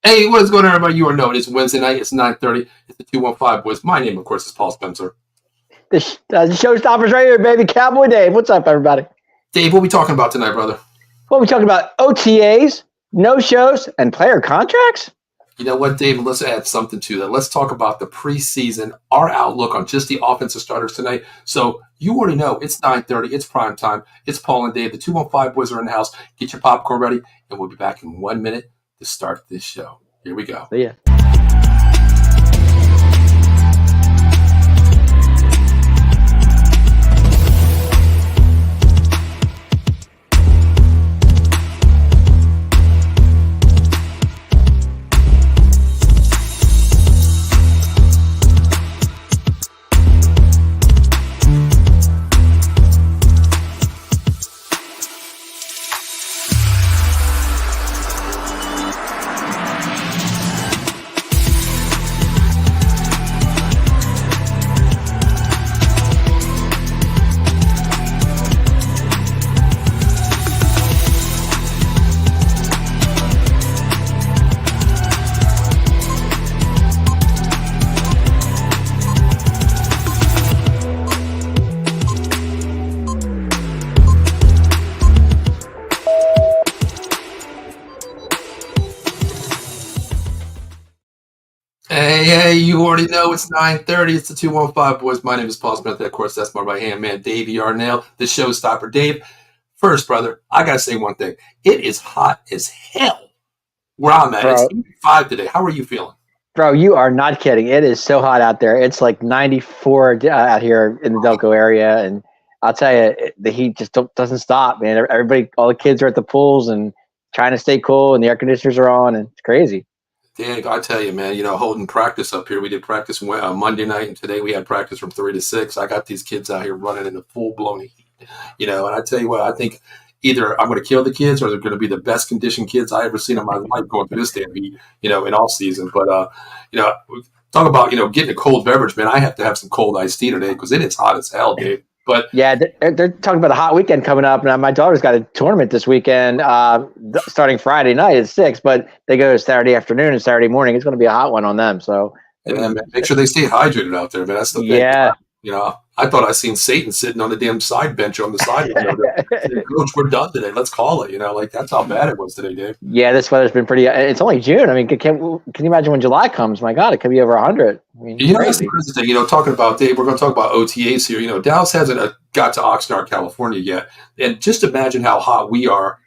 Hey, what is going on, everybody? You are known. It's Wednesday night. It's 9:30. It's the 215 Boys. My name, of course, is Paul Spencer. The showstoppers right here, baby. Cowboy Dave. What's up, everybody? Dave, what are we talking about tonight, brother? What are we talking about? OTAs, no-shows, and player contracts? You know what, Dave? Let's add something to that. Let's talk about the preseason, our outlook on just the offensive starters tonight. So you already know it's 9:30. It's prime time. It's Paul and Dave. The 215 Boys are in the house. Get your popcorn ready, and we'll be back in 1 minute to start this show. Here we go. See ya. Hey, you already know it's 9:30. It's the 215 Boys. My name is Paul Smith. Of course, that's my right-hand man, Dave Yarnell, the showstopper. Dave, first, brother, I got to say one thing. It is hot as hell where I'm at. Bro. It's 85 today. How are you feeling? Bro, you are not kidding. It is so hot out there. It's like 94 out here in the Delco area. And I'll tell you, the heat just doesn't stop, man. Everybody, all the kids are at the pools and trying to stay cool, and the air conditioners are on, and it's crazy. Dave, I tell you, man, holding practice up here. We did practice Monday night, and today we had practice from 3 to 6. I got these kids out here running in the full-blown heat, and I tell you what, I think either I'm going to kill the kids or they're going to be the best conditioned kids I ever seen in my life going through this damn heat, in off season. But, talk about, getting a cold beverage, man. I have to have some cold iced tea today because it is hot as hell, Dave. But yeah, they're talking about a hot weekend coming up. Now, my daughter's got a tournament this weekend starting Friday night at 6, but they go Saturday afternoon and Saturday morning. It's going to be a hot one on them. So man, make sure they stay hydrated out there, man. That's the thing. Yeah. I thought I seen Satan sitting on the damn side bench on the sideline. Coach, we're done today. Let's call it. That's how bad it was today, Dave. Yeah, this weather's been pretty. It's only June. I mean, can you imagine when July comes? My God, it could be over 100. I mean, that's the crazy thing. Talking about, Dave, we're going to talk about OTAs here. Dallas hasn't got to Oxnard, California yet. And just imagine how hot we are,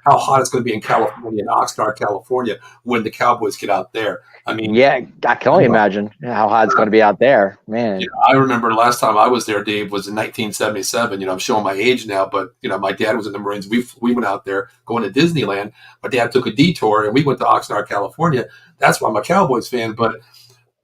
how hot it's going to be in California, in Oxnard, California, when the Cowboys get out there. I mean, yeah, I can only imagine how hot it's going to be out there, man. I remember last time I was there, Dave, was in 1977. I'm showing my age now, but my dad was in the Marines. We went out there going to Disneyland. My dad took a detour, and we went to Oxnard, California. That's why I'm a Cowboys fan. But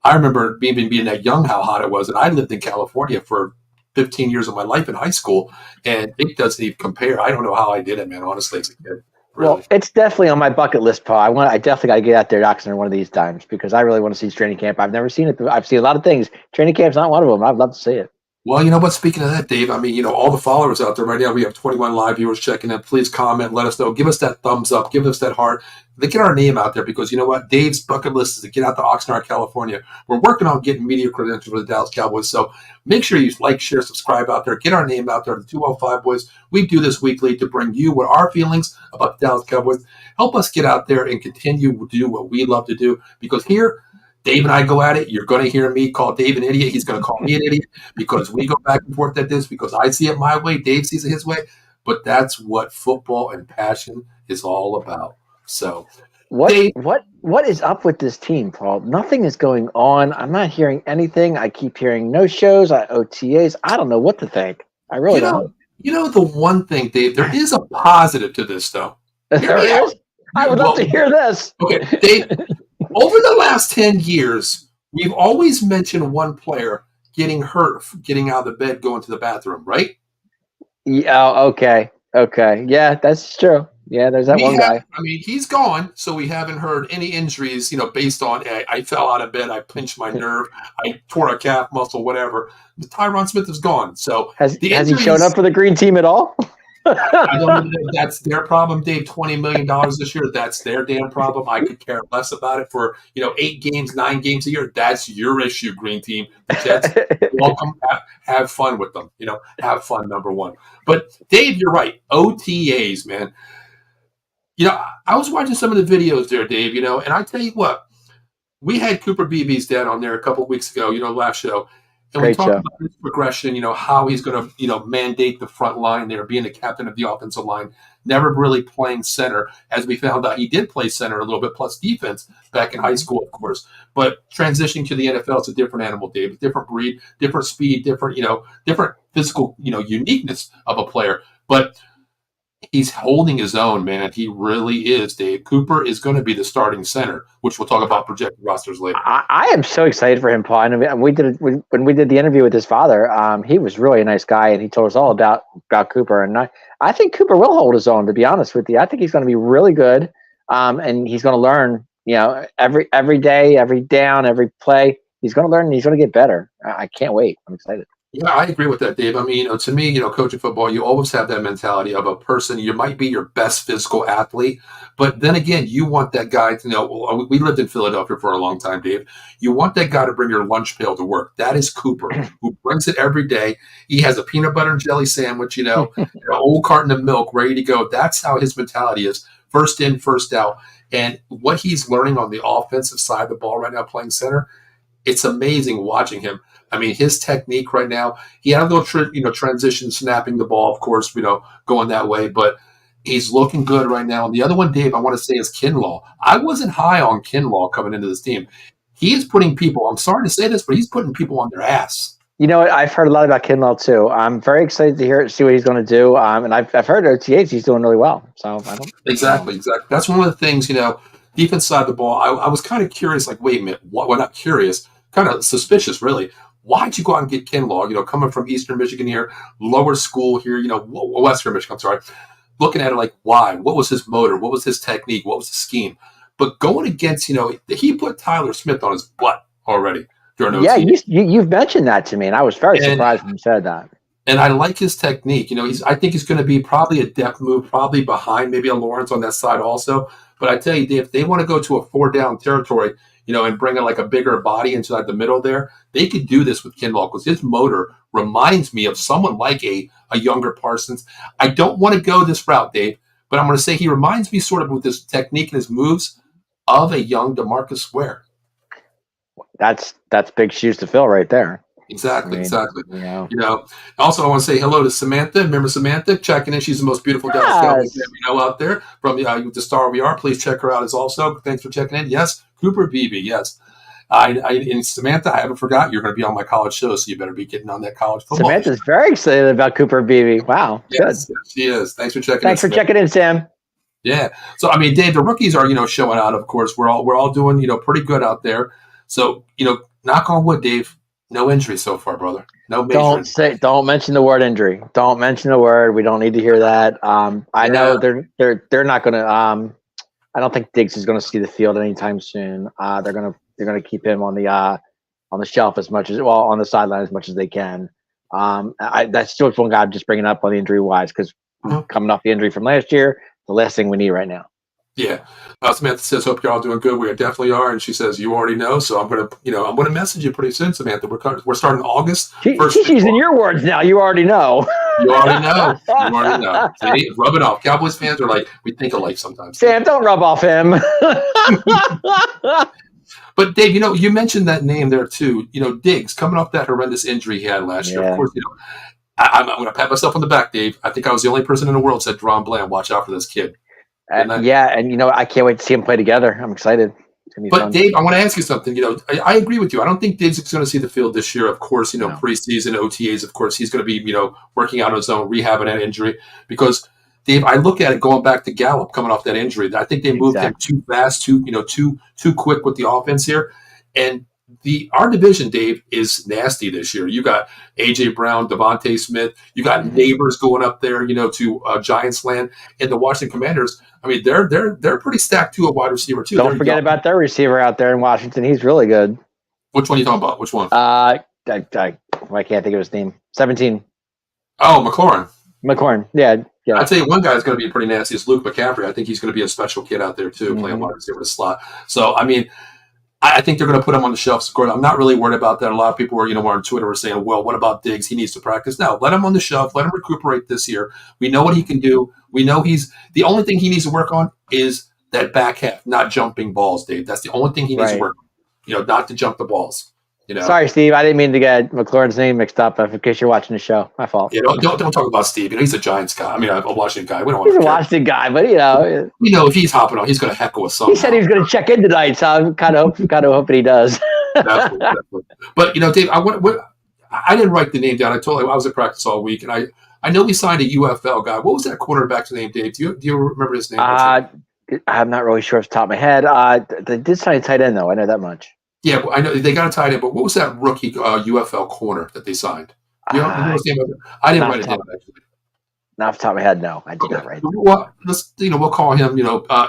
I remember being that young, how hot it was, and I lived in California for 15 years of my life in high school, and it doesn't even compare. I don't know how I did it, man. Honestly, as a kid. Really. Well, it's definitely on my bucket list, Paul. I definitely got to get out there to Oxnard one of these times because I really want to see training camp. I've never seen it. I've seen a lot of things. Training camp's not one of them. I'd love to see it. Well, you know what? Speaking of that, Dave, I mean, all the followers out there right now, we have 21 live viewers checking in. Please comment, let us know. Give us that thumbs up. Give us that heart. Get our name out there because you know what? Dave's bucket list is to get out to Oxnard, California. We're working on getting media credentials for the Dallas Cowboys. So make sure you like, share, subscribe out there. Get our name out there, the 205 Boys. We do this weekly to bring you what our feelings about the Dallas Cowboys. Help us get out there and continue to do what we love to do because here, Dave and I go at it. You're going to hear me call Dave an idiot. He's going to call me an idiot because we go back and forth at this because I see it my way. Dave sees it his way. But that's what football and passion is all about. So, what is up with this team, Paul? Nothing is going on. I'm not hearing anything. I keep hearing no shows, OTAs. I don't know what to think. I really don't. The one thing, Dave, there is a positive to this, though. There is? I would love to hear this. Okay, Dave. Over the last 10 years, we've always mentioned one player getting hurt, getting out of the bed, going to the bathroom, right? Yeah. Okay. Yeah, that's true. Yeah, there's that one guy. I mean, he's gone, so we haven't heard any injuries, based on I fell out of bed, I pinched my nerve, I tore a calf muscle, whatever. Tyron Smith is gone. So has he shown up for the green team at all? I don't even know if that's their problem, Dave. $20 million this year, that's their damn problem. I could care less about it for 8 games, 9 games a year. That's your issue, Green Team. The Jets, welcome, have fun with them. Have fun, number one. But Dave, you're right. OTAs, man. I was watching some of the videos there, Dave. And I tell you what, we had Cooper Beebe's dad on there a couple of weeks ago. Last show. And we Great talked show. about his progression, how he's going to, mandate the front line there, being the captain of the offensive line, never really playing center. As we found out, he did play center a little bit, plus defense back in high school, of course. But transitioning to the NFL, it's a different animal, Dave. Different breed, different speed, different physical, uniqueness of a player. But he's holding his own, man. He really is, Dave. Cooper is going to be the starting center, which we'll talk about projected rosters later. I am so excited for him, Paul. And when we did the interview with his father, he was really a nice guy, and he told us all about Cooper. And I think Cooper will hold his own, to be honest with you. I think he's going to be really good, and he's going to learn, every day, every down, every play. He's going to learn, and he's going to get better. I can't wait. I'm excited. Yeah, I agree with that, Dave. I mean, to me, coaching football, you always have that mentality of a person. You might be your best physical athlete, but then again, you want that guy to we lived in Philadelphia for a long time, Dave. You want that guy to bring your lunch pail to work. That is Cooper, who brings it every day. He has a peanut butter and jelly sandwich, an old carton of milk ready to go. That's how his mentality is. First in, first out. And what he's learning on the offensive side of the ball right now, playing center, it's amazing watching him. I mean, his technique right now, he had a little transition, snapping the ball, of course, going that way, but he's looking good right now. And the other one, Dave, I want to say is Kinlaw. I wasn't high on Kinlaw coming into this team. He is putting people, I'm sorry to say this, but he's putting people on their ass. You know what? I've heard a lot about Kinlaw too. I'm very excited to see what he's going to do. And I've heard OTAs he's doing really well. So I don't Exactly. That's one of the things, defense side of the ball. I was kind of curious, like, wait a minute, what? Well, not curious, kind of suspicious, really. Why'd you go out and get Kinlaw? Coming from Eastern Michigan here, lower school here, Western Michigan, I'm sorry. Looking at it like, why? What was his motor? What was his technique? What was the scheme? But going against, he put Tyler Smith on his butt already during OTA. Yeah, you've mentioned that to me, and I was very surprised when you said that. And I like his technique. I think he's going to be probably a depth move, probably behind maybe a Lawrence on that side also. But I tell you, Dave, if they want to go to a 4-down territory, and bring in like a bigger body inside the middle there, they could do this with Kinlaw because his motor reminds me of someone like a younger Parsons. I don't want to go this route, Dave, but I'm going to say he reminds me sort of with his technique and his moves of a young DeMarcus Ware. That's big shoes to fill right there. Exactly. Yeah. Also, I want to say hello to Samantha. Remember Samantha checking in? She's the most beautiful Dallas Cowboys fan we know out there. From the Star We Are. Please check her out as also. Thanks for checking in. Yes, Cooper Beebe. Yes. And Samantha, I haven't forgot you're going to be on my college show, so you better be getting on that college football. Samantha's very excited about Cooper Beebe. Wow. Yes, good. She is. Thanks for checking in. Thanks for checking in, Sam. Yeah. So, I mean, Dave, the rookies are, showing out, of course. We're all doing, pretty good out there. So, knock on wood, Dave. No injury so far, brother. No major. Don't mention the word injury. Don't mention the word. We don't need to hear that. I know they're not going to. I don't think Diggs is going to see the field anytime soon. They're going to keep him on the shelf as much on the sideline as much as they can. That's still one guy I'm just bringing up on the injury wise because coming off the injury from last year, the last thing we need right now. Yeah. Samantha says, hope you're all doing good. We definitely are. And she says, you already know. So I'm going to message you pretty soon, Samantha. We're starting August. She's using your words now. You already know. You already know. You already know. See, rub it off. Cowboys fans are like, we think alike sometimes. Sam, don't rub off him. But Dave, you mentioned that name there too. Diggs coming off that horrendous injury he had last year. Of course, I'm going to pat myself on the back, Dave. I think I was the only person in the world who said, Deron Bland, watch out for this kid. And I can't wait to see them play together. I'm excited. But fun. Dave, I want to ask you something. I agree with you. I don't think Diggs is going to see the field this year. Of course, preseason OTAs. Of course, he's going to be working out on his own, rehabbing that injury. Because Dave, I look at it going back to Gallup coming off that injury. I think they moved him too fast, too quick with the offense here. And our division, Dave, is nasty this year. You got A.J. Brown, Devontae Smith. You got neighbors going up there, to Giants land. And the Washington Commanders, I mean, they're pretty stacked too, a wide receiver too. Don't forget about their receiver out there in Washington. He's really good. Which one are you talking about? Which one? I can't think of his name. 17. Oh, McLaurin. Yeah. Yeah. I'd say one guy is going to be pretty nasty is Luke McCaffrey. I think he's going to be a special kid out there too, playing wide receiver in the slot. So I mean, I think they're going to put him on the shelf. I'm not really worried about that. A lot of people were, on Twitter were saying, well, what about Diggs? He needs to practice. No, let him on the shelf. Let him recuperate this year. We know what he can do. We know the only thing he needs to work on is that back half, not jumping balls, Dave. That's the only thing he needs to work on, not to jump the balls. Sorry, Steve. I didn't mean to get McLaurin's name mixed up. In case you're watching the show, my fault. Yeah, don't talk about Steve. He's a Giants guy. I mean, a Washington guy. We don't. He's a Washington guy, but if he's hopping on, he's going to heckle us. He said he was going to check in tonight, so I'm kind of hoping he does. Definitely. But Dave, I didn't write the name down. I was at practice all week, and I know we signed a UFL guy. What was that quarterback's name, Dave? Do you remember his name? I'm not really sure off the top of my head. They did sign a tight end, though. I know that much. Yeah, I know they got a tight end, but what was that rookie UFL corner that they signed? You know his name? I didn't write it down actually. Not off the top of my head, no. I did not write it down. Well, we'll call him,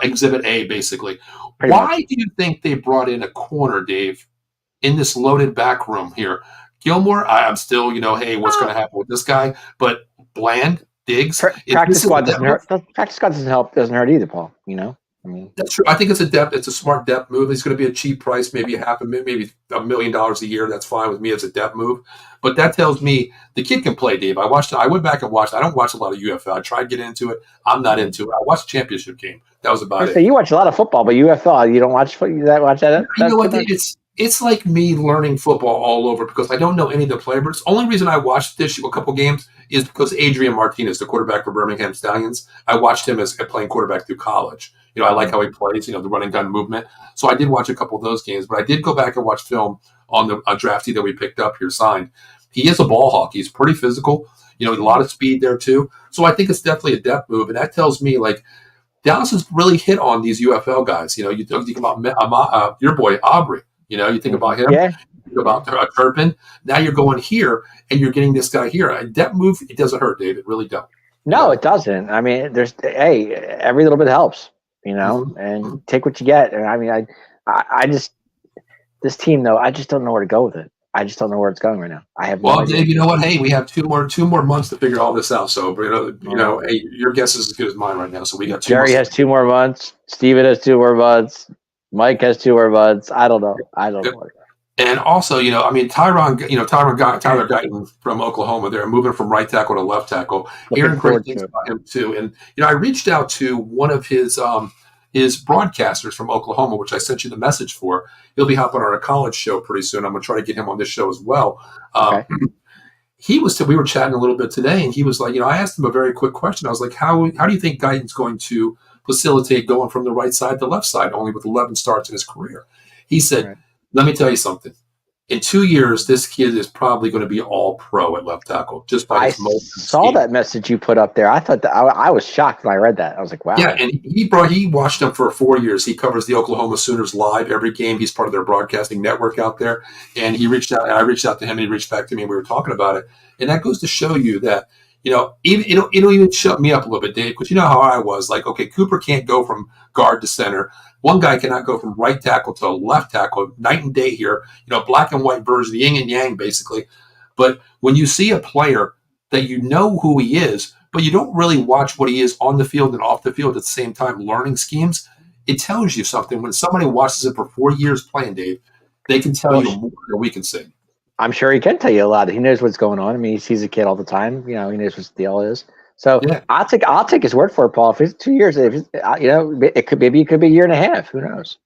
Exhibit A, basically. Why do you think they brought in a corner, Dave, in this loaded back room here? Gilmore, I'm still, hey, what's going to happen with this guy? But Bland, Diggs, practice squad doesn't hurt. Practice squad doesn't hurt either, Paul. That's true. I think it's a smart depth move. It's going to be a cheap price, maybe maybe $1 million a year. That's fine with me as a depth move. But that tells me the kid can play, Dave. I went back and watched. I don't watch a lot of UFL. I tried getting into it. I'm not into it. I watched the championship game. That was about it. You watch a lot of football, but UFL, you don't watch that? You know what? It's like me learning football all over because I don't know any of the players. Only reason I watched this a couple games is because Adrian Martinez, the quarterback for Birmingham Stallions, I watched him as playing quarterback through college. I like how he plays, the running gun movement. So I did watch a couple of those games, but I did go back and watch film on the draftee that we picked up here signed. He is a ball hawk. He's pretty physical, a lot of speed there too. So I think it's definitely a depth move. And that tells me Dallas has really hit on these UFL guys. You think about your boy Aubrey. You think about him. Yeah. You think about Turpin. Now you're going here, and you're getting this guy here. A depth move, it doesn't hurt, Dave. It really don't. No, it doesn't. I mean, every little bit helps, and take what you get. And I mean, I just this team though, I just don't know where to go with it. I just don't know where it's going right now. I have. Well, Dave, you know what? Hey, we have two more months to figure all this out. So, hey, your guess is as good as mine right now. So we got 2 Jerry has 2 more months. Steven has 2 more months. Mike has 2 more months. I don't know. And also, Tyler Guyton from Oklahoma, they're moving from right tackle to left tackle. Aaron great things about him too. And I reached out to one of his broadcasters from Oklahoma, which I sent you the message for. He'll be hopping on a college show pretty soon. I'm going to try to get him on this show as well. Okay. We were chatting a little bit today, and he was like, I asked him a very quick question. I was like, how do you think Guyton's going to facilitate going from the right side to left side, only with 11 starts in his career? He said, Let me tell you something. In 2 years, this kid is probably going to be all pro at left tackle just by his motion. I saw that message you put up there. I thought that I was shocked when I read that. I was like, wow. Yeah, and he watched them for 4 years. He covers the Oklahoma Sooners live every game. He's part of their broadcasting network out there. And he reached out, and I reached out to him, and he reached back to me, and we were talking about it. And that goes to show you that, it'll even shut me up a little bit, Dave, because you know how I was. Like, okay, Cooper can't go from guard to center. One guy cannot go from right tackle to left tackle, night and day here, black and white version, yin and yang, basically. But when you see a player that you know who he is, but you don't really watch what he is on the field and off the field at the same time, learning schemes, it tells you something. When somebody watches it for 4 years playing, Dave, they can tell you more than we can say. I'm sure he can tell you a lot. He knows what's going on. I mean, he sees a kid all the time. He knows what the deal is. So yeah. I'll take his word for it, Paul. If it's 2 years, it could be a year and a half. Who knows?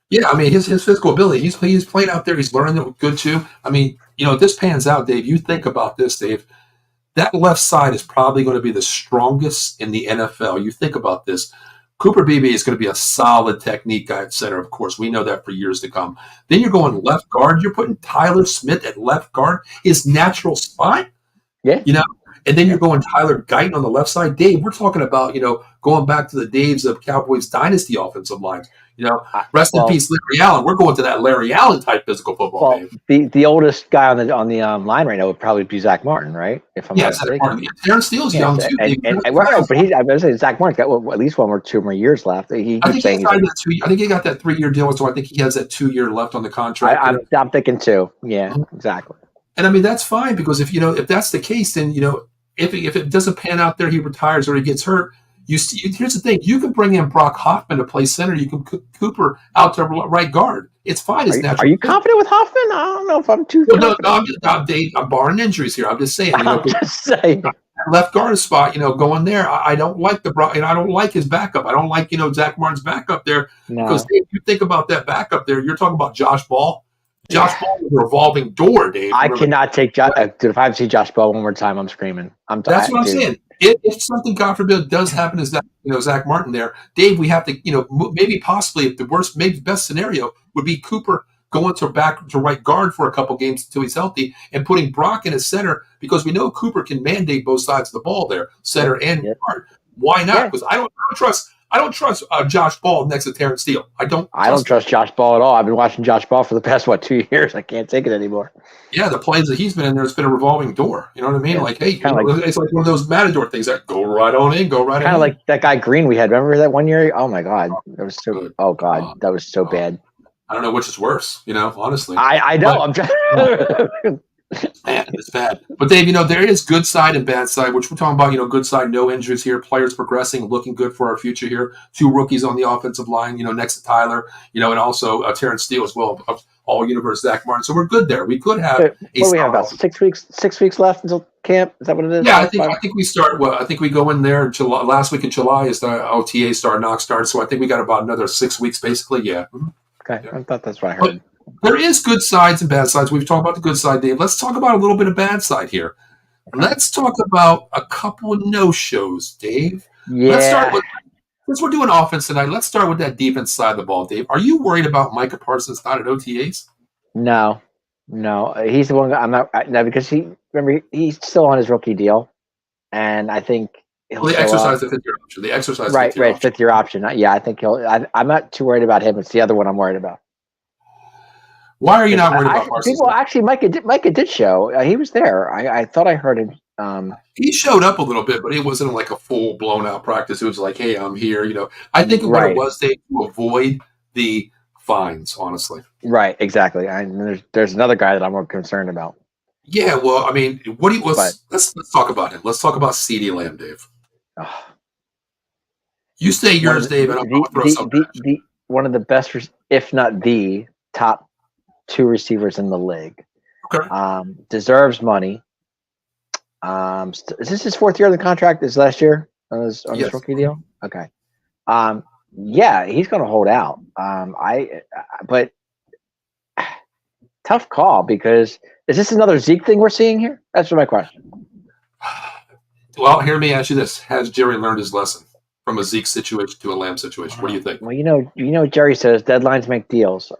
Yeah, I mean his physical ability. He's playing out there. He's learning it good too. I mean, if this pans out, Dave, you think about this, Dave. That left side is probably going to be the strongest in the NFL. You think about this. Cooper Beebe is going to be a solid technique guy at center, of course. We know that for years to come. Then you're going left guard. You're putting Tyler Smith at left guard, his natural spot. Yeah. And then you're going Tyler Guyton on the left side. Dave, we're talking about, going back to the days of Cowboys dynasty offensive lines. Rest in peace, Larry Allen. We're going to that Larry Allen type physical football, Dave. The oldest guy on the line right now would probably be Zach Martin, right? If I'm not mistaken. Terrence Steele's young too. But I was saying Zach Martin's got at least 1 or 2 more years left. I think he got that 3-year deal, so I think he has that 2 year left on the contract. I'm thinking 2. Yeah, exactly. And I mean that's fine because if that's the case, then if it doesn't pan out there, he retires or he gets hurt. Here's the thing: you can bring in Brock Hoffman to play center. You can Cooper out to right guard. It's fine. It's Are natural. you confident with Hoffman? I don't know if I'm too Well, confident. I'm barring injuries here. I'm just saying. I'm just saying. Left guard spot, going there. I don't like I don't like his backup. I don't like Zach Martin's backup there because No. if you think about that backup there, you're talking about Josh Ball. Josh Yeah. Ball is a revolving door, Dave. I cannot take Josh. Dude, if I see Josh Ball one more time, I'm screaming. That's what I'm saying. If something, God forbid, does happen to Zach Martin there, Dave, we have to, maybe possibly if the worst, maybe the best scenario would be Cooper going to right guard for a couple games until he's healthy and putting Brock in as center because we know Cooper can mandate both sides of the ball there, center and guard. Why not? Because I don't trust Josh Ball next to Terrence Steele. I don't trust Josh Ball at all. I've been watching Josh Ball for the past 2 years. I can't take it anymore. Yeah, the plays that he's been in there, it's been a revolving door. You know what I mean? Yeah. Like, hey, it's like one of those Matador things that go right on in, go right on in. Kind of like that guy Green we had. Remember that one year? Oh my God, that was so. Good. Oh God, that was so bad. I don't know which is worse. Honestly, I know. I'm just. Man, it's bad. But Dave, there is good side and bad side, which we're talking about. Good side, no injuries here, players progressing, looking good for our future here. 2 rookies on the offensive line, next to Tyler, and also Terrence Steele as well, all universe Zach Martin. So we're good there. We could have. What do we have about 6 weeks? 6 weeks left until camp. Is that what it is? Yeah, I think we start. Well, I think we go in there. July, last week in July is the OTA start, knock start. So I think we got about another 6 weeks, basically. Yeah. Okay, yeah. I thought that's what I heard. But there is good sides and bad sides. We've talked about the good side, Dave. Let's talk about a little bit of bad side here. Let's talk about a couple of no-shows, Dave. Yeah. Let's start with, since we're doing offense tonight, let's start with that defense side of the ball, Dave. Are you worried about Micah Parsons not at OTAs? No. He's the one. I'm not. No, because he's still on his rookie deal, and I think he'll exercise the 5th-year option. The exercise right, 5th-year option. Yeah, I think I'm not too worried about him. It's the other one I'm worried about. Why are you not worried about Parsons? People actually, Micah did show. He was there. I thought I heard him. He showed up a little bit, but it wasn't like a full blown out practice. It was like, hey, I'm here. I think what it was, Dave, to avoid the fines, honestly. Right, exactly. There's another guy that I'm more concerned about. Yeah, well, I mean, let's talk about him. Let's talk about CeeDee Lamb, Dave. You say yours, Dave, and I'll throw something. One of the best, if not the top 2 receivers in the league. Okay. Deserves money. Is this his 4th year of the contract? Is last year on his rookie deal? Okay. Yeah, he's going to hold out. But tough call because is this another Zeke thing we're seeing here? That's my question. Well, hear me ask you this: has Jerry learned his lesson from a Zeke situation to a Lamb situation? What do you think? Well, Jerry says deadlines make deals.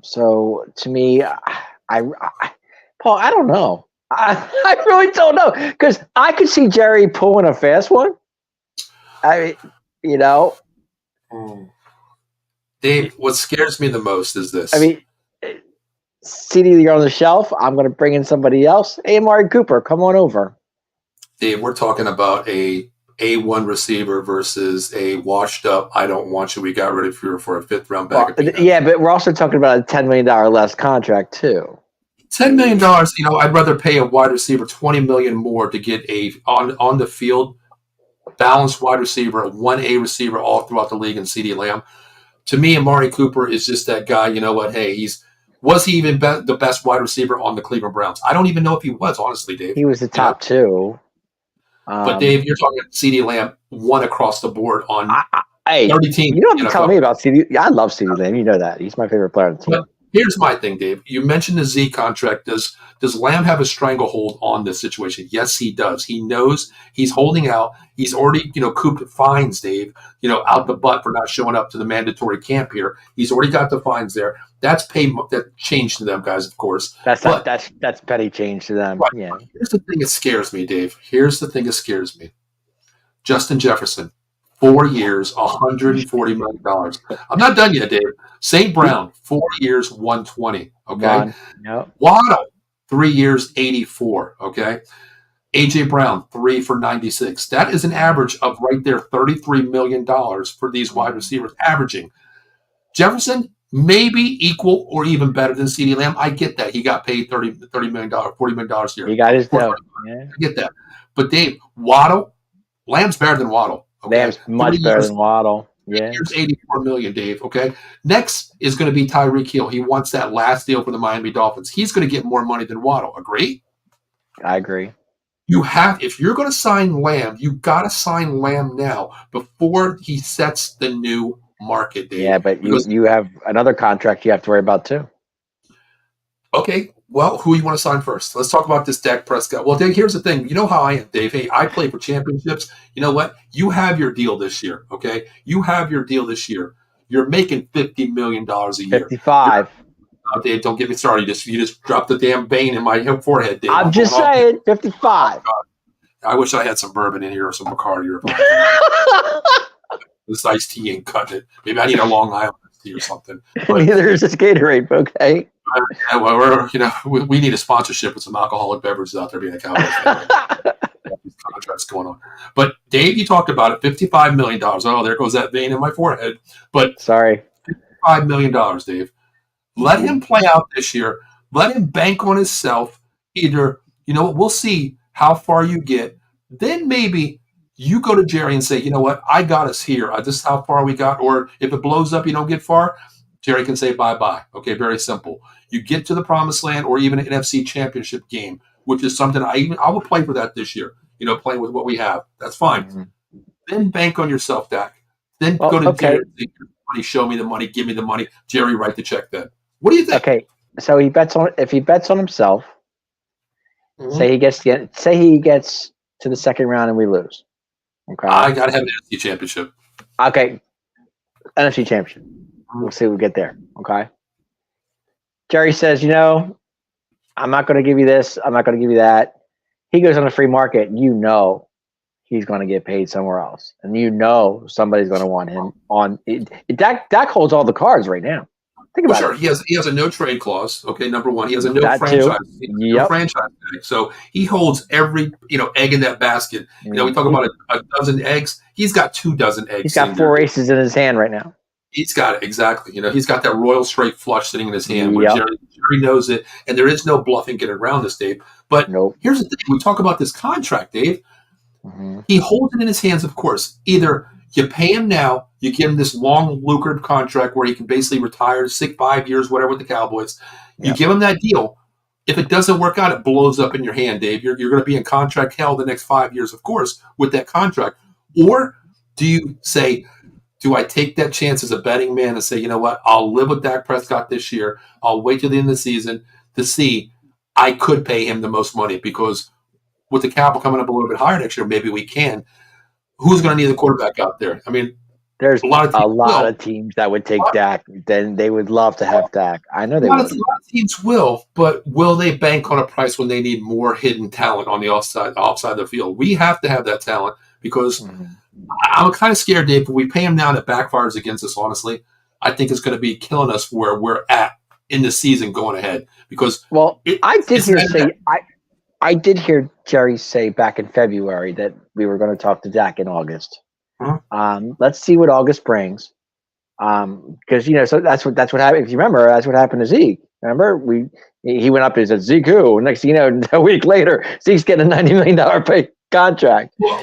So to me, Paul, I don't know. I really don't know because I could see Jerry pulling a fast one. Dave, what scares me the most is this. CeeDee, you're on the shelf. I'm going to bring in somebody else. Hey, Amari Cooper, come on over. Dave, we're talking about a A1 receiver versus a washed up, I don't want you, we got rid of you for a 5th-round backup. Yeah, but we're also talking about a $10 million less contract, too. $10 million, I'd rather pay a wide receiver $20 million more to get a on the field balanced wide receiver, a 1A receiver all throughout the league in CeeDee Lamb. To me, Amari Cooper is just that guy. You know what? Hey, was he even the best wide receiver on the Cleveland Browns? I don't even know if he was, honestly, Dave. He was the top 2. But Dave, you're talking CeeDee Lamb 1 across the board on 30 teams. You don't have to tell me about CeeDee. I love CeeDee Lamb. You know that. He's my favorite player on the team. But here's my thing, Dave. You mentioned the Z contract. Does Lamb have a stranglehold on this situation? Yes, he does. He knows he's holding out. He's already, cooped fines, Dave, out the butt for not showing up to the mandatory camp here. He's already got the fines there. That's that change to them, guys, of course. That's petty change to them. Right. Yeah. Here's the thing that scares me, Dave. Here's the thing that scares me. Justin Jefferson, 4 years, $140 million. I'm not done yet, Dave. St. Brown, 4 years, $120. Okay. Yep. Waddle, 3 years, $84. Okay. AJ Brown, 3 for $96. That is an average of right there, $33 million for these wide receivers averaging. Jefferson, maybe equal or even better than CeeDee Lamb. I get that. He got paid $30 million, $40 million a year. He got his dough. Yeah. I get that. But Dave, Waddle, Lamb's better than Waddle. Okay? Lamb's much better than Waddle. Yeah. Here's $84 million, Dave. Okay. Next is going to be Tyreek Hill. He wants that last deal for the Miami Dolphins. He's going to get more money than Waddle. Agree? I agree. If you're going to sign Lamb, you got to sign Lamb now before he sets the new market, Dave. Yeah, but you have another contract you have to worry about too. Okay, well, who you want to sign first? Let's talk about this Dak Prescott. Well, Dave, here's the thing. You know how I am, Dave. Hey, I play for championships. You know what? You have your deal this year, okay? You have your deal this year. You're making $50 million a year. 55. Dave, don't get me started. You just dropped the damn vein in my forehead, Dave. I'm just saying, 55. I wish I had some bourbon in here or some Bacardi or this iced tea ain't cutting it. Maybe I need a Long Island tea or something. But, neither is this Gatorade, okay? Yeah, well, we need a sponsorship with some alcoholic beverages out there being a Cowboys fan. These contracts going on. But Dave, you talked about it, $55 million. Oh, there goes that vein in my forehead. But sorry, $55 million, Dave. Let him play out this year. Let him bank on himself. Either, we'll see how far you get. Then maybe you go to Jerry and say, you know what, I got us here. This is how far we got. Or if it blows up, you don't get far, Jerry can say bye-bye. Okay, very simple. You get to the promised land or even an NFC championship game, which is something I will play for that this year, playing with what we have. That's fine. Mm-hmm. Then bank on yourself, Dak. Then go to Jerry and say, money, show me the money, give me the money. Jerry, write the check then. What do you think? Okay, so if he bets on himself, mm-hmm. say he gets to the second round and we lose. Okay. I gotta have an NFC championship. Okay. NFC championship. We'll see what we get there. Okay. Jerry says, I'm not going to give you this. I'm not going to give you that. He goes on the free market. He's going to get paid somewhere else. And somebody's going to want him on. Dak holds all the cards right now. Think about it. He has a no trade clause. Okay, number one. He has a no franchise. No franchise tag. So he holds every egg in that basket. We talk about a dozen eggs. He's got 2 dozen eggs. He's got 4 aces in his hand right now. He's got it exactly. He's got that royal straight flush sitting in his hand. Where Jerry knows it, and there is no bluffing getting around this, Dave. But here's the thing: we talk about this contract, Dave. Mm-hmm. He holds it in his hands, of course. Either you pay him now, you give him this long, lucrative contract where he can basically retire 5 years, whatever, with the Cowboys. You give him that deal. If it doesn't work out, it blows up in your hand, Dave. You're going to be in contract hell the next 5 years, of course, with that contract. Or do you say, do I take that chance as a betting man and say, you know what, I'll live with Dak Prescott this year. I'll wait till the end of the season to see. I could pay him the most money because with the cap coming up a little bit higher next year, maybe we can. Who's going to need a quarterback out there? I mean, there's a lot of teams that would take Dak. Then they would love to have Dak. I know they would. A lot of teams will, but will they bank on a price when they need more hidden talent on the offside of the field? We have to have that talent because I'm kind of scared, Dave. If we pay him now and it backfires against us, honestly, I think it's going to be killing us where we're at in the season going ahead. Because I did hear Jerry say back in February that we were going to talk to Dak in August. Mm-hmm. Let's see what August brings. Because so that's what happened. If you remember, that's what happened to Zeke. Remember, he went up and said Zeke who? Next thing you know, a week later, Zeke's getting a $90 million pay contract. Well,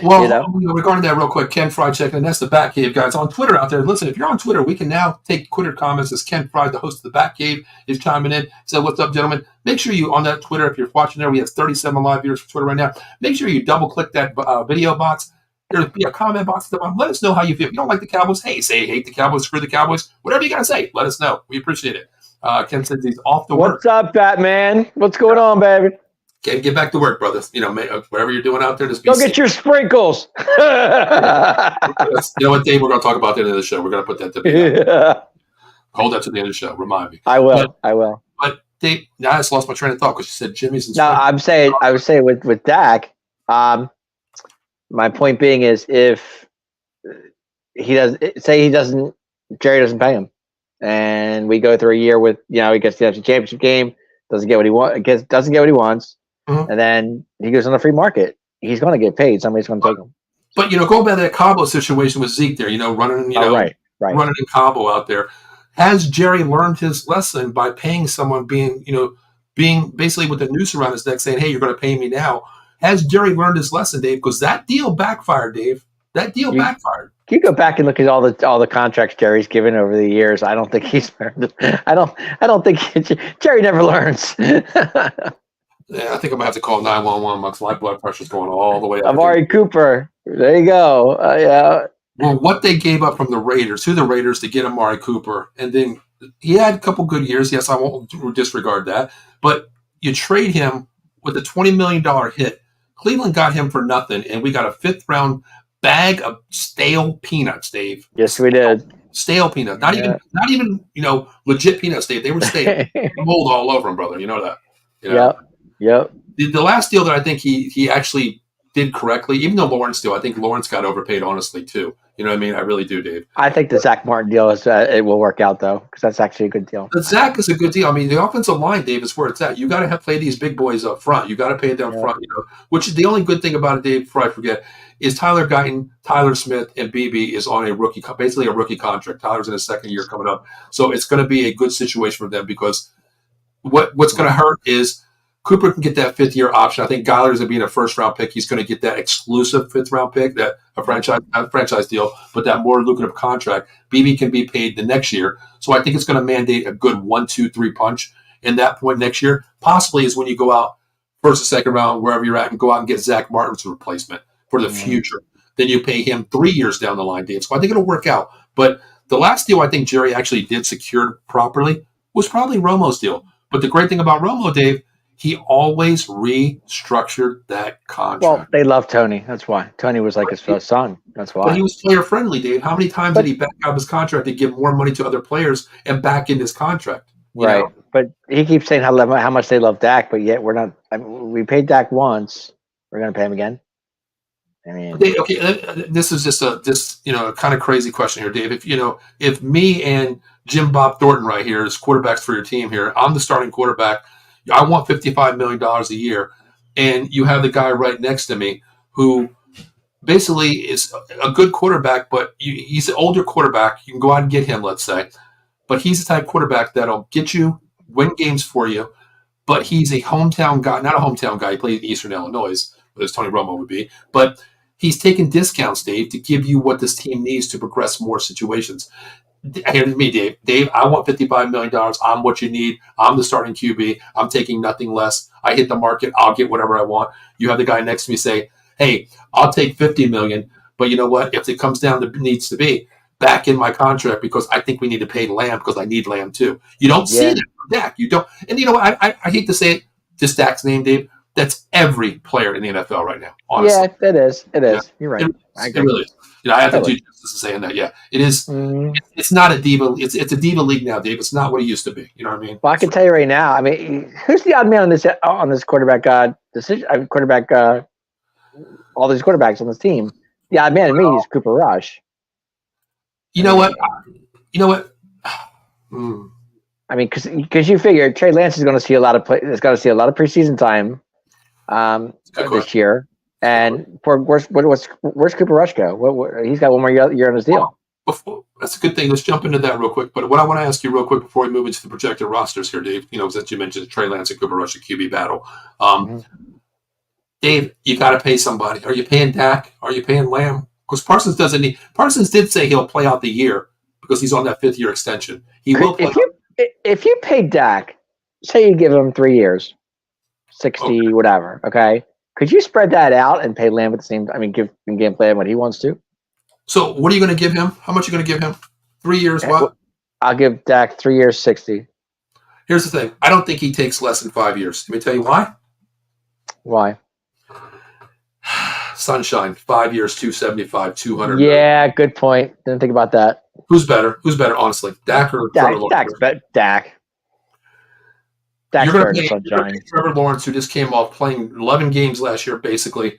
regarding that, real quick, Ken Fry checking in. That's the Bat Cave guys on Twitter out there. Listen, if you're on Twitter, we can now take Twitter comments. As Ken Fry, the host of the Bat Cave, is chiming in. So, what's up, gentlemen? Make sure you on that Twitter. If you're watching there, we have 37 live viewers for Twitter right now. Make sure you double click that video box. There'll be a comment box at the bottom. Let us know how you feel. If you don't like the Cowboys, hey, say hate the Cowboys, screw the Cowboys. Whatever you got to say, let us know. We appreciate it. Ken says he's off to work. What's up, Batman? What's going on, baby? Ken, get back to work, brother. Whatever you're doing out there, just be safe. Get your sprinkles. You know what, Dave? We're going to talk about that at the end of the show. We're going to put that to the Hold that to the end of the show. Remind me. I will. But Dave, now I just lost my train of thought because you said Jimmy's. And I would say with Dak. My point being is if Jerry doesn't pay him, and we go through a year with he gets the NFC Championship game, doesn't get what he wants, mm-hmm. and then he goes on the free market. He's going to get paid. Somebody's going to take him. But going back to that Cabo situation with Zeke there, running running in Cabo out there, has Jerry learned his lesson by paying someone being basically with the noose around his neck, saying, "Hey, you're going to pay me now." has Jerry learned his lesson, Dave? Because that deal backfired, Dave. That deal backfired. You go back and look at all the contracts Jerry's given over the years. I don't think he's learned. I don't think Jerry never learns. Yeah, I think I'm gonna have to call 911 because my blood pressure's going all the way up. Amari Cooper. There you go. Yeah. Well, what they gave up from the Raiders to get Amari Cooper, and then he had a couple good years. Yes, I won't disregard that. But you trade him with a $20 million hit. Cleveland got him for nothing, and we got a 5th-round bag of stale peanuts, Dave. Yes, we did. Stale peanuts. Not even legit peanuts, Dave. They were stale. Mold all over them, brother. You know that. You know? Yep. The last deal that I think he actually did correctly, even though Lawrence I think Lawrence got overpaid, honestly, too. You know what I mean? I really do, Dave. I think the Zach Martin deal it will work out, though, because that's actually a good deal. The Zach is a good deal. I mean, the offensive line, Dave, is where it's at. You got to play these big boys up front. You got to pay them up front. Which is the only good thing about it, Dave, before I forget, is Tyler Guyton, Tyler Smith, and BB is on basically a rookie contract. Tyler's in his 2nd year coming up. So it's going to be a good situation for them because what's going to hurt is Cooper can get that 5th-year option. I think Geiler's going to be in a 1st-round pick. He's going to get that exclusive 5th-round pick, that a franchise deal, but that more lucrative contract. BB can be paid the next year. So I think it's going to mandate a good 1, 2, 3 punch. And that point next year possibly is when you go out 1st or 2nd round, wherever you're at, and go out and get Zach Martin's replacement for the future. Then you pay him 3 years down the line, Dave. So I think it'll work out. But the last deal I think Jerry actually did secure properly was probably Romo's deal. But the great thing about Romo, Dave, he always restructured that contract. Well, they love Tony. That's why. Tony was like his son. That's why. But he was player friendly, Dave. How many times did he back out his contract to give more money to other players and back in his contract? Right. Know? But he keeps saying how much they love Dak, but yet we're not. I mean, we paid Dak once. We're going to pay him again. I mean, okay. This is just a kind of crazy question here, Dave. If me and Jim Bob Thornton right here is quarterbacks for your team here, I'm the starting quarterback. I want $55 million a year. And you have the guy right next to me who basically is a good quarterback, but he's an older quarterback. You can go out and get him, let's say. But he's the type of quarterback that'll get you, win games for you. But he's a hometown guy, not a hometown guy. He played in Eastern Illinois, as Tony Romo would be. But he's taking discounts, Dave, to give you what this team needs to progress more situations. Here's me, Dave. Dave, I want $55 million. I'm what you need. I'm the starting QB. I'm taking nothing less. I hit the market. I'll get whatever I want. You have the guy next to me say, hey, I'll take $50 million. But you know what? If it comes down to needs to be, back in my contract because I think we need to pay Lamb because I need Lamb too. You don't see that from Dak. You don't. And you know what? I hate to say it, just Dak's name, Dave. That's every player in the NFL right now, honestly. Yeah, it is. It is. Yeah. You're right. It really is. I have to do justice to saying that. Yeah, it is. Mm-hmm. It's not a diva. It's a diva league now, Dave. It's not what it used to be. You know what I mean? Well, I can tell you right now. I mean, who's the odd man on this quarterback decision? All these quarterbacks on this team. The odd man to me is Cooper Rush. You know what? I mean, because you figure Trey Lance is going to see a lot of preseason time this year. And where's Cooper Rush go? He's got one more year on his deal. That's a good thing. Let's jump into that real quick. But what I want to ask you real quick before we move into the projected rosters here, Dave, since you mentioned Trey Lance and Cooper Rush, a QB battle. Dave, you got to pay somebody. Are you paying Dak? Are you paying Lamb? Because Parsons doesn't need. Parsons did say he'll play out the year because he's on that 5th-year extension. He will play. If you pay Dak, say you give him 3 years, 60 whatever, okay? Could you spread that out and pay Lamb at the same time? I mean, give game plan what he wants to. So what are you going to give him? How much are you going to give him? 3 years, what? I'll give Dak 3 years, 60. Here's the thing. I don't think he takes less than 5 years. Let me tell you why. Why? Sunshine, 5 years, 275, 200. Yeah, good point. Didn't think about that. Who's better? Honestly, Dak or Trevor Lawrence? Dak. You're going to pay Trevor Lawrence, who just came off playing 11 games last year, basically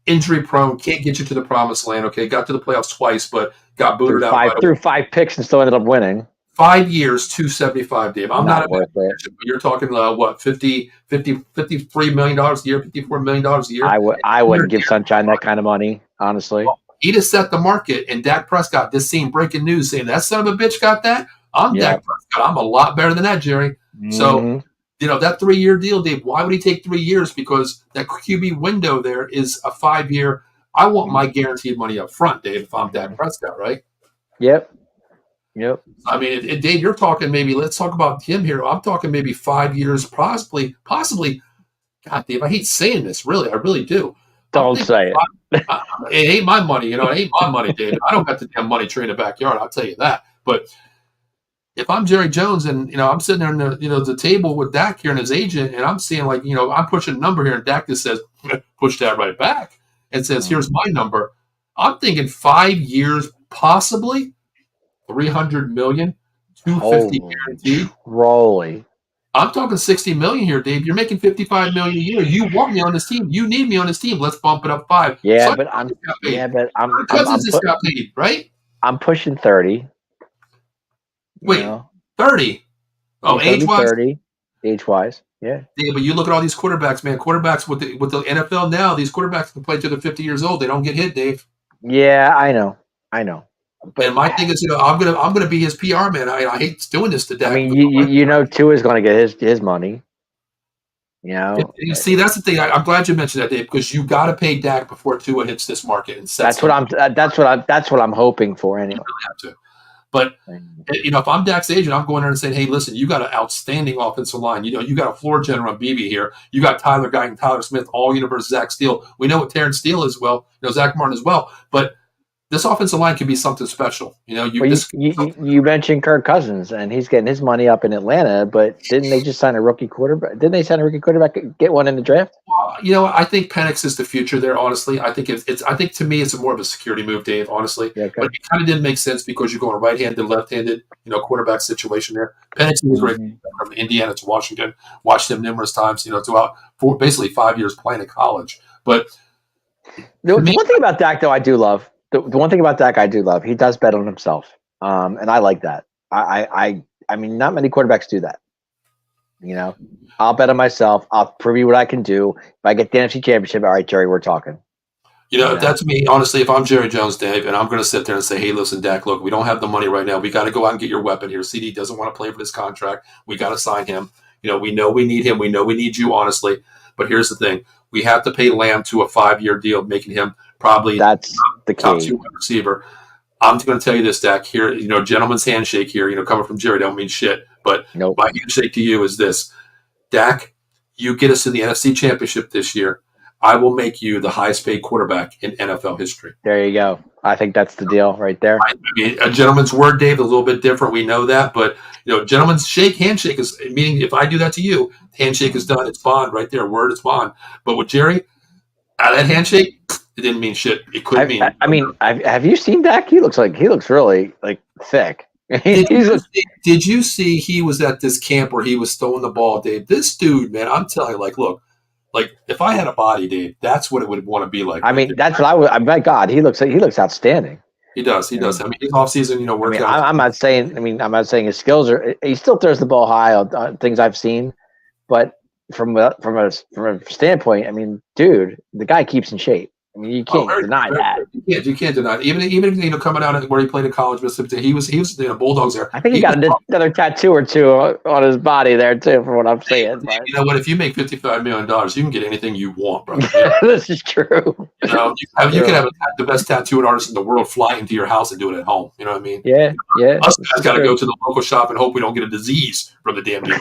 injury prone, can't get you to the promised land. Okay, got to the playoffs twice, but got booted out. Threw 5 picks and still ended up winning. 5 years, 275, Dave. I'm not a bad but you're talking what, $53 million a year, $54 million a year. I wouldn't give Sunshine that kind of money, honestly. Well, he just set the market, and Dak Prescott just seen breaking news saying that son of a bitch got that. I'm Dak Prescott. I'm a lot better than that, Jerry. Mm-hmm. So that 3-year deal, Dave, why would he take 3 years? Because that QB window there is a 5-year. I want my guaranteed money up front, Dave, if I'm Dak Prescott, right? Yep. I mean, Dave, you're talking maybe, let's talk about him here. I'm talking maybe 5 years, possibly. God, Dave, I hate saying this, really. I really do. Don't say it. It ain't my money, It ain't my money, David. I don't got the damn money tree in the backyard. I'll tell you that. But if I'm Jerry Jones and, I'm sitting there in the table with Dak here and his agent, and I'm seeing I'm pushing a number here and Dak just says, push that right back and says, here's my number. I'm thinking 5 years, possibly $300 million, $250 guaranteed. Rolly. I'm talking $60 million here, Dave. You're making $55 million a year. You want me on this team. You need me on this team. Let's bump it up 5. Yeah, so but I'm Cousins just got paid, right? I'm pushing 30. Wait, 30? Oh, age-wise? 30, age-wise, yeah. Yeah, but you look at all these quarterbacks, man. Quarterbacks with the NFL now, these quarterbacks can play till they're 50 years old. They don't get hit, Dave. Yeah, I know. But my thing is, I'm gonna be his PR man. I hate doing this to Dak. I mean, Tua is going to get his money. You see, that's the thing. I'm glad you mentioned that, Dave, because you got to pay Dak before Tua hits this market and sets. That's what I'm hoping for anyway. You really have to. But if I'm Dak's agent, I'm going there and saying, hey, listen, you got an outstanding offensive line. You got a floor general on BB here. You got Tyler Guyton, Tyler Smith, all universe Zach Steele. We know what Terrence Steele is well. Zach Martin as well. But this offensive line can be something special. You mentioned Kirk Cousins, and he's getting his money up in Atlanta. But didn't they just sign a rookie quarterback? Didn't they sign a rookie quarterback? Get one in the draft? I think Penix is the future there. Honestly, I think I think to me it's more of a security move, Dave. Honestly, yeah, okay. But it kind of didn't make sense because you're going right-handed, left-handed, quarterback situation there. Penix is great from Indiana to Washington. Watched him numerous times. Throughout basically 5 years playing in college. But the one thing about Dak, though, I do love. The one thing about Dak I do love, he does bet on himself, and I like that. I mean, not many quarterbacks do that. I'll bet on myself. I'll prove you what I can do. If I get the NFC Championship, all right, Jerry, we're talking. That's me. Honestly, if I'm Jerry Jones, Dave, and I'm going to sit there and say, hey, listen, Dak, look, we don't have the money right now. We got to go out and get your weapon here. CD doesn't want to play for this contract. We got to sign him. We know we need him. We know we need you, honestly. But here's the thing. We have to pay Lamb to a 5-year deal, making him probably that's the top 2 receiver. I'm going to tell you this, Dak. Here, gentleman's handshake here. Coming from Jerry, don't mean shit. But my handshake to you is this, Dak. You get us to the NFC Championship this year. I will make you the highest paid quarterback in NFL history. There you go. I think that's the deal right there. I mean, a gentleman's word, Dave, a little bit different. We know that, but gentleman's handshake is meaning if I do that to you, handshake is done. It's bond right there. Word is bond. But with Jerry, that handshake, it didn't mean shit. It could mean. Have you seen Dak? He looks really thick. Did you see he was at this camp where he was throwing the ball, Dave? This dude, man, I'm telling you, look, if I had a body, Dave, that's what it would want to be like. I mean, that's what I would. My God, he looks outstanding. He does. I mean, his offseason, works out. I'm not saying his skills are. He still throws the ball high on things I've seen, but from a standpoint, I mean, dude, the guy keeps in shape. I mean, you can't deny that. You can't deny it. Even coming out where he played in college, Mississippi, he was Bulldogs there. I think he got another tattoo or two on his body there too, from what I'm saying. But. You know what? If you make $55 million, you can get anything you want, bro. This is true. You can have the best tattooing artist in the world fly into your house and do it at home. You know what I mean? Yeah. Us guys got to go to the local shop and hope we don't get a disease from the damn deal.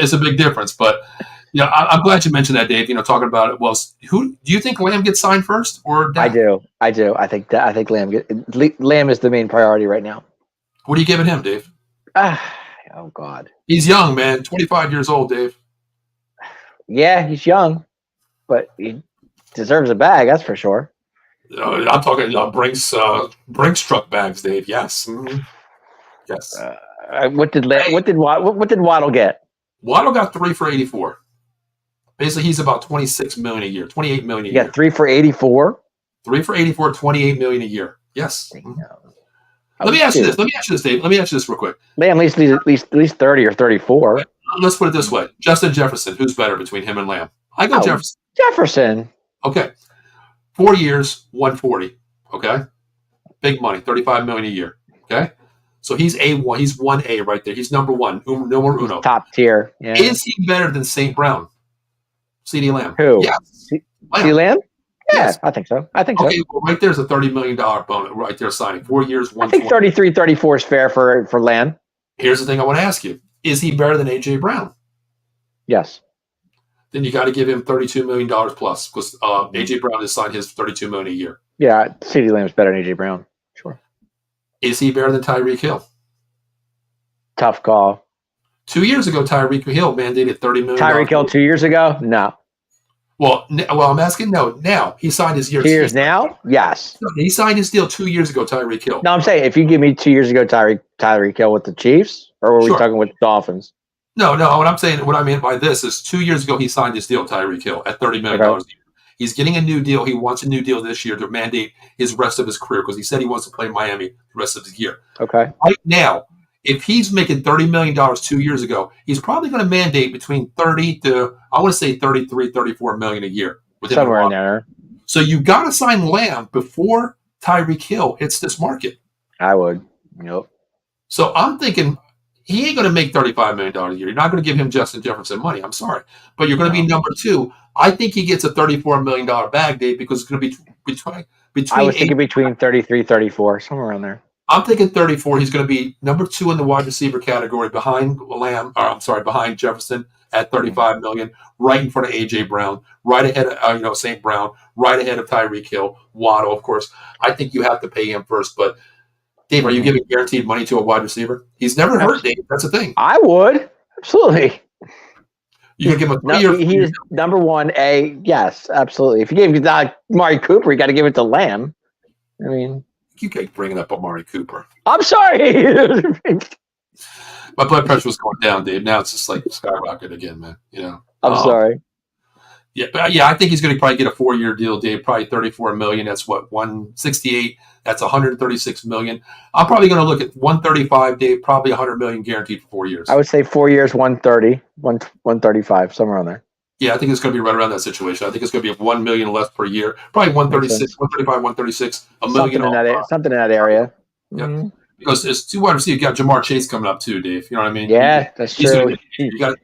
It's a big difference, but. I'm glad you mentioned that, Dave. Talking about it. Well, who do you think Lamb gets signed first, or Dak? I do. I think Lamb is the main priority right now. What are you giving him, Dave? Oh God, he's young, man. 25 years old, Dave. Yeah, he's young, but he deserves a bag. That's for sure. I'm talking Brinks truck bags, Dave. Yes, yes. What did Waddle get? Waddle got 3 for 84. Basically, he's about $26 million a year, $28 million a year. Yeah, 3 for 84. 3 for 84, $28 million a year. Yes. Let me ask you this, Dave. Let me ask you this real quick. Lamb at least 30 or 34. Okay. Let's put it this way: Justin Jefferson, who's better between him and Lamb? I go Jefferson. Jefferson. Okay. 4 years, 140. Okay. Big money, $35 million a year. Okay. So he's A1. He's 1A right there. He's number one. Numero He's uno. top tier. Yeah. Is he better than St. Brown? CD Lamb? Who? Yes. C. Lamb? Yeah, Yes. I think so. Okay, well, right there's a $30 million bonus right there signing. 4 years, I think 120. 33, 34 is fair for Lamb. Here's the thing I want to ask you. Is he better than A.J. Brown? Yes. Then you got to give him $32 million plus because A.J. Brown has signed his $32 million a year. Yeah, CeeDee Lamb's better than A.J. Brown. Sure. Is he better than Tyreek Hill? Tough call. 2 years ago, Tyreek Hill mandated $30 million. Tyreek Hill 2 years ago? No. Well, I'm asking no. Now he signed his year. 2 years now? Yes. He signed his deal 2 years ago. Tyreek Hill. No, I'm saying if you give me 2 years ago Tyreek Hill with the Chiefs, or were we talking with the Dolphins? No. What I meant by this is 2 years ago he signed his deal, Tyreek Hill, at $30 million a year. He's getting a new deal. He wants a new deal this year to mandate his rest of his career because he said he wants to play in Miami the rest of the year. Okay. Right now, if he's making $30 million 2 years ago, he's probably going to mandate between 30 to, I want to say 33, 34 million a year. Somewhere in there. So you got to sign Lamb before Tyreek Hill hits this market. I would. Yep. So I'm thinking he ain't going to make $35 million a year. You're not going to give him Justin Jefferson money. I'm sorry. But you're going to be number two. I think he gets a $34 million bag, Dave, because it's going to be between I was thinking between 33, 34, somewhere around there. I'm thinking 34. He's going to be number two in the wide receiver category behind behind Jefferson at $35 million, right in front of A.J. Brown, right ahead of St. Brown, right ahead of Tyreek Hill, Waddle, of course. I think you have to pay him first. But, Dave, are you giving guaranteed money to a wide receiver? He's never hurt, Dave. That's the thing. I would. Absolutely. You can give him a 3 year. He is number 1A. Yes, absolutely. If you gave Amari Cooper, you got to give it to Lamb. I mean, you keep bringing up Amari Cooper. I'm sorry. My blood pressure was going down, Dave. Now it's just like skyrocket again, man. I'm sorry. Yeah, but I think he's going to probably get a 4 year deal, Dave. Probably $34 million. That's what 168. That's $136 million. I'm probably going to look at 135, Dave. Probably $100 million guaranteed for 4 years. I would say 4 years, 130, 135, somewhere on there. Yeah, I think it's going to be right around that situation. I think it's going to be $1 million less per year. Probably 136, 135, 136, $1 million. Something in that area. Yeah. Mm-hmm. Because it's two wide receivers. You got Jamar Chase coming up too, Dave. You know what I mean? Yeah, that's true. You got,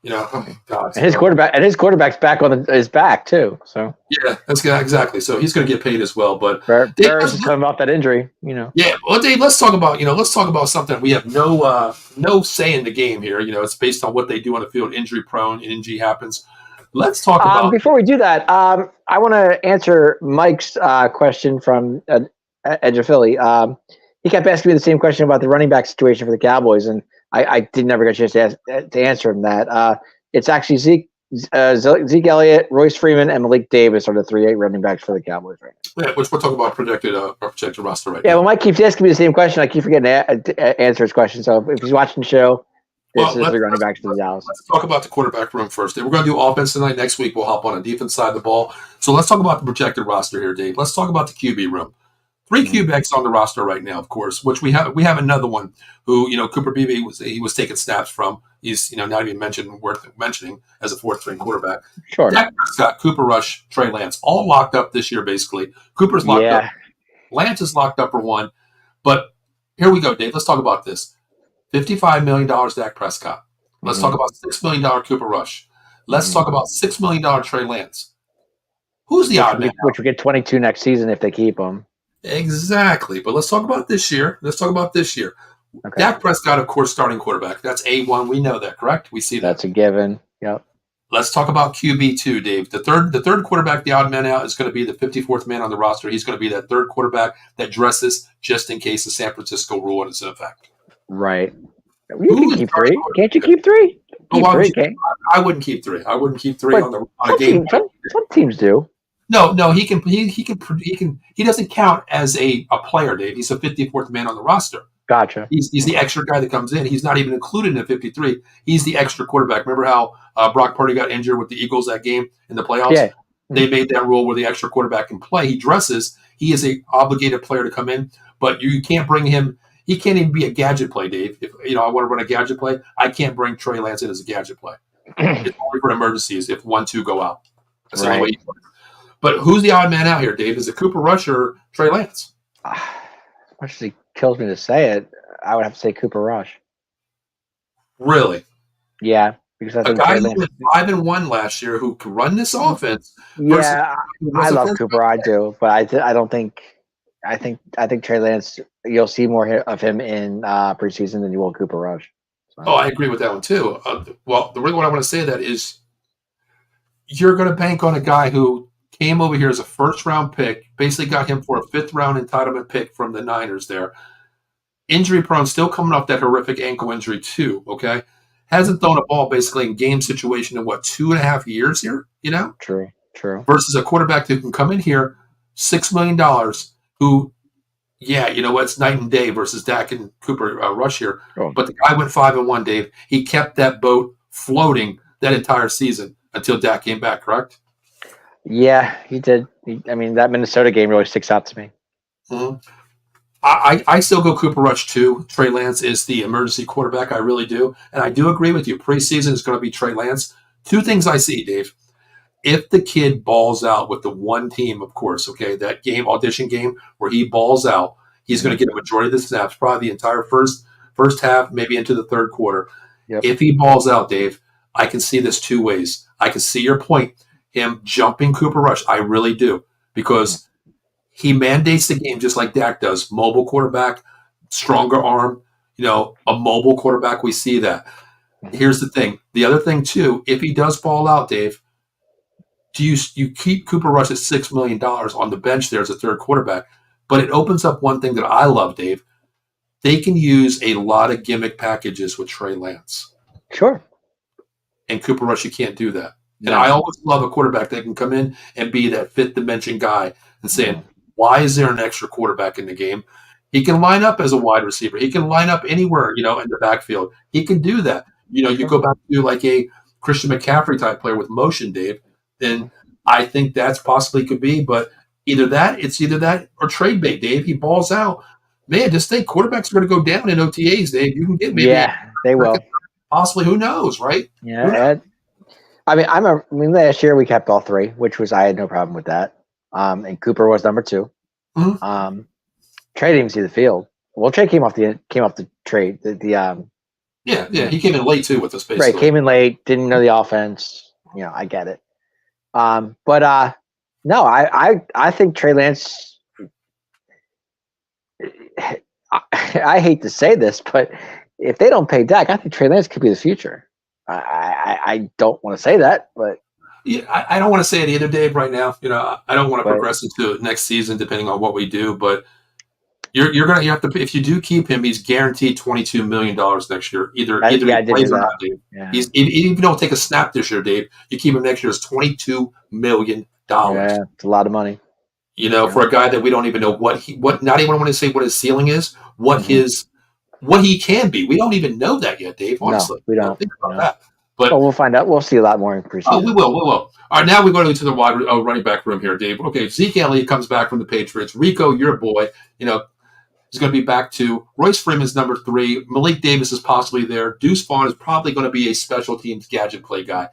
oh my God. And his quarterback's back on his back too. So yeah, that's exactly. So he's going to get paid as well. But Burris is coming off that injury. Yeah. Well, Dave, let's talk about something. We have no say in the game here. It's based on what they do on the field. Injury prone, injury happens. Let's talk about. Before we do that, I want to answer Mike's question from Edge of Philly. He kept asking me the same question about the running back situation for the Cowboys, and I did never get a chance to answer him that. It's actually Zeke Elliott, Royce Freeman, and Malik Davis are the 3 running backs for the Cowboys right now. Yeah, which we're talking about projected roster right now. Yeah, well, Mike keeps asking me the same question. I keep forgetting to answer his question. So if he's watching the show, this is the running backs for the Dallas. Let's talk about the quarterback room first. We're going to do offense tonight. Next week, we'll hop on the defense side of the ball. So let's talk about the projected roster here, Dave. Let's talk about the QB room. 3 QBs on the roster right now, of course, which we have another one who, Cooper Beebe was taking snaps from. He's, not even worth mentioning as a 4th-string quarterback. Sure. Dak Prescott, Cooper Rush, Trey Lance, all locked up this year, basically. Cooper's locked up. Lance is locked up for 1. But here we go, Dave. Let's talk about this. $55 million Dak Prescott. Let's talk about $6 million Cooper Rush. Let's talk about $6 million Trey Lance. Who's the odd man? Which will get 22 next season if they keep him. Exactly. But let's talk about this year. Okay. Dak Prescott, of course, starting quarterback. That's A1. We know that, correct? We see that. That's a given. Yep. Let's talk about QB2, Dave. The third quarterback, the odd man out, is going to be the 54th man on the roster. He's going to be that third quarterback that dresses just in case the San Francisco rule is in effect. Right. You can keep 3. Can't you keep 3? I wouldn't keep 3. I wouldn't keep 3 on a game. Some teams do. No, he doesn't count as a player, Dave. He's a 54th man on the roster. Gotcha. He's the extra guy that comes in. He's not even included in the 53. He's the extra quarterback. Remember how Brock Purdy got injured with the Eagles that game in the playoffs? Yeah. They made that rule where the extra quarterback can play. He dresses. He is a obligated player to come in, but you can't bring him. He can't even be a gadget play, Dave. If I want to run a gadget play, I can't bring Trey Lance in as a gadget play. It's only for emergencies if 1-2 go out. That's the only way. But who's the odd man out here, Dave? Is it Cooper Rush or Trey Lance? As much as he kills me to say it, I would have to say Cooper Rush. Really? Yeah, because I A think guy Trey who Lance. went 5-1 last year who could run this offense versus Yeah, who I was a love first Cooper. I do, but I don't think. I think Trey Lance. You'll see more of him in preseason than you will Cooper Rush. So. Oh, I agree with that one too. Well, the reason why I want to say that is you're going to bank on a guy who came over here as a first round pick, basically got him for a fifth round entitlement pick from the Niners there. Injury prone, still coming off that horrific ankle injury too, okay? Hasn't thrown a ball basically in game situation in 2.5 years here, True. versus a quarterback who can come in here, $6 million, who, yeah, it's night and day versus Dak and Cooper Rush here. Oh. But the guy went 5-1, Dave. He kept that boat floating that entire season until Dak came back, correct? Yeah, he did. That Minnesota game really sticks out to me. Mm-hmm. I still go Cooper Rush too. Trey Lance is the emergency quarterback. I really do. And I do agree with you. Preseason is going to be Trey Lance. Two things I see, Dave. If the kid balls out with the one team, of course, okay, that game, audition game where he balls out, he's going to get a majority of the snaps, probably the entire first half, maybe into the third quarter. Yep. If he balls out, Dave, I can see this two ways. I can see your point, him jumping Cooper Rush. I really do. Because he mandates the game just like Dak does. Mobile quarterback, stronger arm, a mobile quarterback. We see that. Here's the thing. The other thing, too, if he does ball out, Dave, do you keep Cooper Rush at $6 million on the bench there as a third quarterback? But it opens up one thing that I love, Dave. They can use a lot of gimmick packages with Trey Lance. Sure. And Cooper Rush, you can't do that. No. And I always love a quarterback that can come in and be that fifth dimension guy and saying, why is there an extra quarterback in the game? He can line up as a wide receiver. He can line up anywhere, in the backfield. He can do that. You go back to like a Christian McCaffrey type player with motion, Dave, then I think that's possibly could be. But either that or trade bait, Dave. He balls out. Man, just think quarterbacks are going to go down in OTAs, Dave. You can get maybe they will. Possibly, who knows, right? Yeah. Last year we kept all three, which was I had no problem with that. And Cooper was number 2. Mm-hmm. Trey didn't even see the field. Well, Trey came off the trade. He came in late too with us, basically. Right, came in late, didn't know the offense. I get it. But no, I think Trey Lance. I hate to say this, but if they don't pay Dak, I think Trey Lance could be the future. I don't want to say that, but. Yeah, I don't want to say it either, Dave, right now. I don't want to progress into next season depending on what we do, but you have to, if you do keep him, he's guaranteed $22 million next year. Either he plays or not, Dave. Yeah. Even if you don't take a snap this year, Dave, you keep him next year, it's $22 million. Yeah, it's a lot of money. For a guy that we don't even know what not even want to say what his ceiling is, what he can be. We don't even know that yet, Dave, honestly. No, we don't. Think about that. But we'll find out. We'll see a lot more in preseason. Oh, we will. All right, now we go to the wide running back room here, Dave. Okay, Zeke Elliott comes back from the Patriots. Rico, your boy, is going to be back to. Royce Freeman's number 3. Malik Davis is possibly there. Deuce Vaughn is probably going to be a special teams gadget play guy.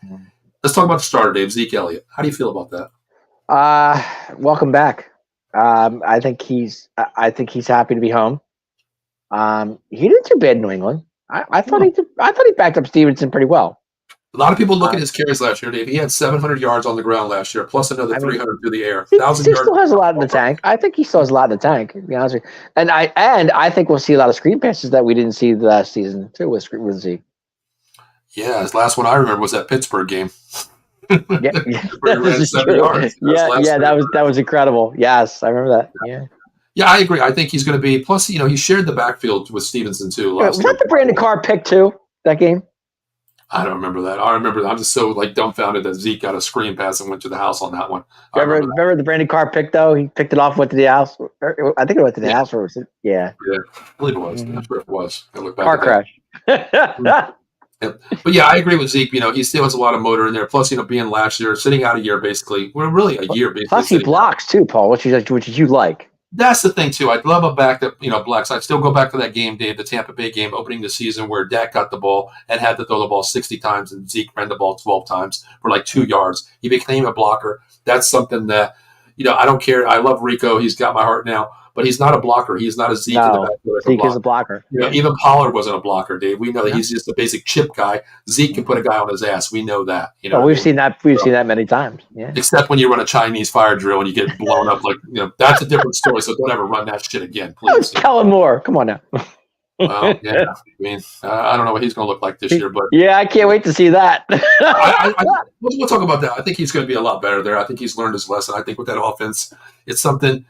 Let's talk about the starter, Dave. Zeke Elliott. How do you feel about that? Welcome back. I think he's happy to be home. He did too bad in New England. I thought he backed up Stevenson pretty well. A lot of people look at his carries last year, Dave. He had 700 yards on the ground last year, plus another 300 through the air. He still has a lot in the tank. I think he still has a lot in the tank, to be honest with you. And I think we'll see a lot of screen passes that we didn't see last season too with Zeke. Yeah, his last one I remember was that Pittsburgh game. That was incredible. Yes, I remember that. Yeah, I agree. I think he's going to be. Plus, he shared the backfield with Stevenson too. Was that the Brandon Carr pick too? That game? I don't remember that. I'm just so dumbfounded that Zeke got a screen pass and went to the house on that one. Remember the Brandon Carr pick though? He picked it off, went to the house. I think it went to the house. Or was it? Yeah. Yeah, I believe it was. I'm sure it was. I look back car crash. Yeah. But yeah, I agree with Zeke. He still has a lot of motor in there. Plus, being last year, sitting out a year basically. Well, really a year basically. Plus, he blocks too, Paul, which you like. That's the thing too. I'd love a back that blocks. I'd still go back to that game, Dave, the Tampa Bay game opening the season where Dak got the ball and had to throw the ball 60 times and Zeke ran the ball 12 times for 2 yards. He became a blocker. That's something that I don't care. I love Rico. He's got my heart now. but he's not a blocker. He's not a Zeke in the No, backfield. Zeke is a blocker. You know, even Pollard wasn't a blocker, Dave. We know that he's just a basic chip guy. Zeke can put a guy on his ass. We know that. You know, Well, we've seen that. We've seen that many times. Yeah. Except when you run a Chinese fire drill and you get blown up, that's a different story. So don't ever run that shit again, please. It's Kellen Moore. Come on now. Well, yeah. I mean, I don't know what he's going to look like this year, but yeah, I can't wait to see that. we'll talk about that. I think he's going to be a lot better there. I think he's learned his lesson. I think with that offense, it's something.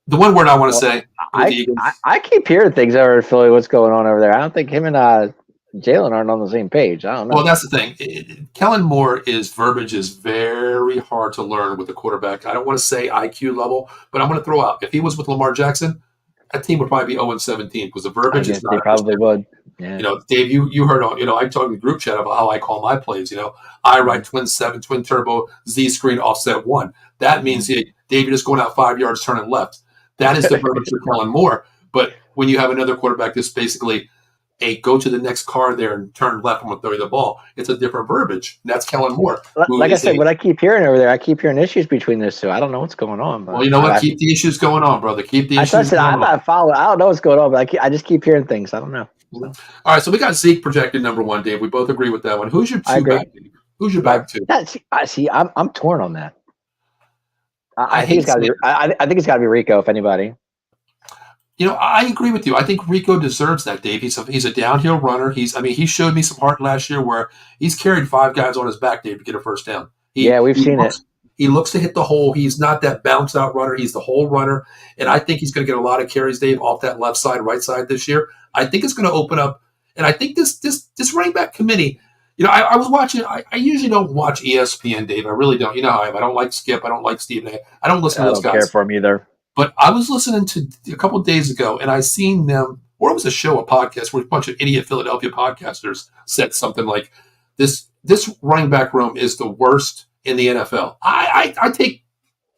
The one word I want to say, I keep hearing things over in Philly. What's going on over there? I don't think him and Jalen aren't on the same page. I don't know. Well, that's the thing. Kellen Moore's verbiage is very hard to learn with the quarterback. I don't want to say IQ level, but I'm going to throw out. If he was with Lamar Jackson, that team would probably be 0-17 because the verbiage is not. They probably would. Yeah. You know, Dave, you heard on. You know, I talked in the group chat about how I call my plays. You know, I write twin 7, twin turbo, Z screen, offset 1. That means, Dave, you're just going out 5 yards, turning left. That is the verbiage for Kellen Moore. But when you have another quarterback that's basically go to the next car there and turn left, I'm going to throw you the ball. It's a different verbiage. And that's Kellen Moore. Like I said, what I keep hearing over there, I keep hearing issues between those two. I don't know what's going on. But well, you know what? Keep the issues going on, brother. Keep the issues going on. I'm not following. I don't know what's going on, but I just keep hearing things. I don't know. All right, so we got Zeke projected number 1, Dave. We both agree with that one. Who's your 2 back? Who's your back 2? I'm torn on that. I think it's got to be. I think it's got to be Rico, if anybody. You know, I agree with you. I think Rico deserves that, Dave. He's a downhill runner. He showed me some heart last year where he's carried 5 guys on his back, Dave, to get a first down. We've seen it. He looks to hit the hole. He's not that bounce out runner. He's the hole runner. And I think he's going to get a lot of carries, Dave, off that left side, right side this year. I think it's going to open up. And I think this running back committee, you know, I was watching. I usually don't watch ESPN, Dave. I really don't. You know how I am. I don't like Skip. I don't like Stephen A. I don't listen to those guys. I don't care for him either. But I was listening to a couple of days ago, and I seen them, or it was a show, a podcast, where a bunch of idiot Philadelphia podcasters said something like, "This running back room is the worst in the NFL." I take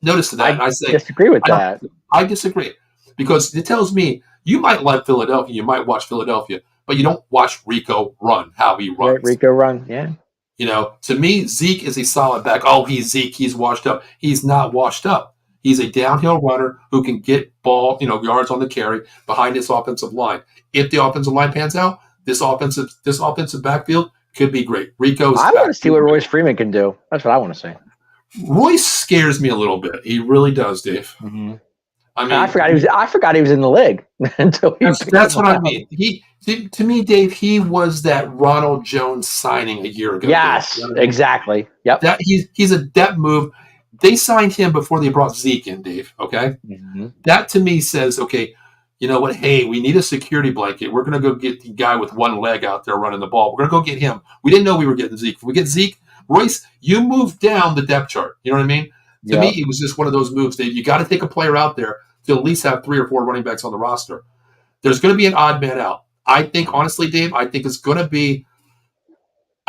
notice to that, and I say, disagree with that. I disagree because it tells me you might like Philadelphia, you might watch Philadelphia, but you don't watch Rico run how he runs. Rico run, yeah. You know, to me, Zeke is a solid back. Oh, he's Zeke. He's washed up. He's not washed up. He's a downhill runner who can get ball, yards on the carry behind this offensive line. If the offensive line pans out, this offensive backfield could be great. I want to see what Royce Freeman can do. That's what I want to see. Royce scares me a little bit. He really does, Dave. Mm-hmm. I mean, I forgot he was in the league until that's what I mean. To me, Dave, he was that Ronald Jones signing a year ago. Yes, exactly. Yep. He's a depth move. They signed him before they brought Zeke in, Dave. Okay, That to me says, okay, you know what? Hey, we need a security blanket. We're going to go get the guy with one leg out there running the ball. We're going to go get him. We didn't know we were getting Zeke. If we get Zeke, Royce, you move down the depth chart. You know what I mean? To me, it was just one of those moves, Dave. You got to take a player out there to at least have 3 or 4 running backs on the roster. There's going to be an odd man out. I think, honestly, Dave, it's going to be.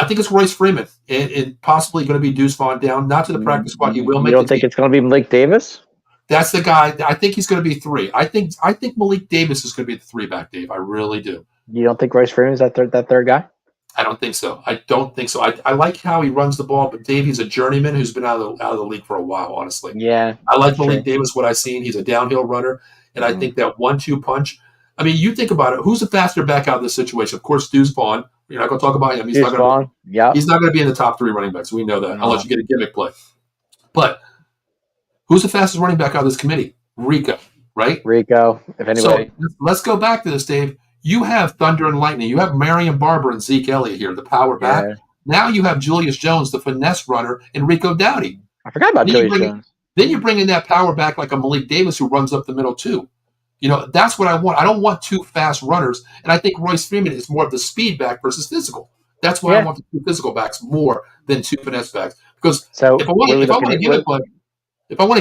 I think it's Royce Freeman and possibly going to be Deuce Vaughn down, not to the practice squad. He will make. You don't think it's going to be Malik Davis? That's the guy. I think he's going to be 3. I think Malik Davis is going to be the 3 back, Dave. I really do. You don't think Royce Freeman is that third guy? I don't think so. I like how he runs the ball, but Dave, he's a journeyman who's been out of the league for a while, honestly. Yeah. I like Malik Davis, what I've seen. He's a downhill runner, and I think that 1-2 punch. I mean, you think about it. Who's the faster back out of this situation? Of course, Deuce Vaughn. You're not going to talk about him. He's not going to be in the top 3 running backs. We know that, unless you get a gimmick play. But who's the fastest running back out of this committee? Rico, right? Rico, if anybody. So let's go back to this, Dave. You have Thunder and Lightning. You have Marion Barber and Zeke Elliott here, the power back. Yeah. Now you have Julius Jones, the finesse runner, and Rico Dowdy. I forgot about Julius Jones. Then you bring in that power back like a Malik Davis who runs up the middle too. That's what I want. I don't want 2 fast runners, and I think Royce Freeman is more of the speed back versus physical. That's why I want the 2 physical backs more than 2 finesse backs. Because if I want to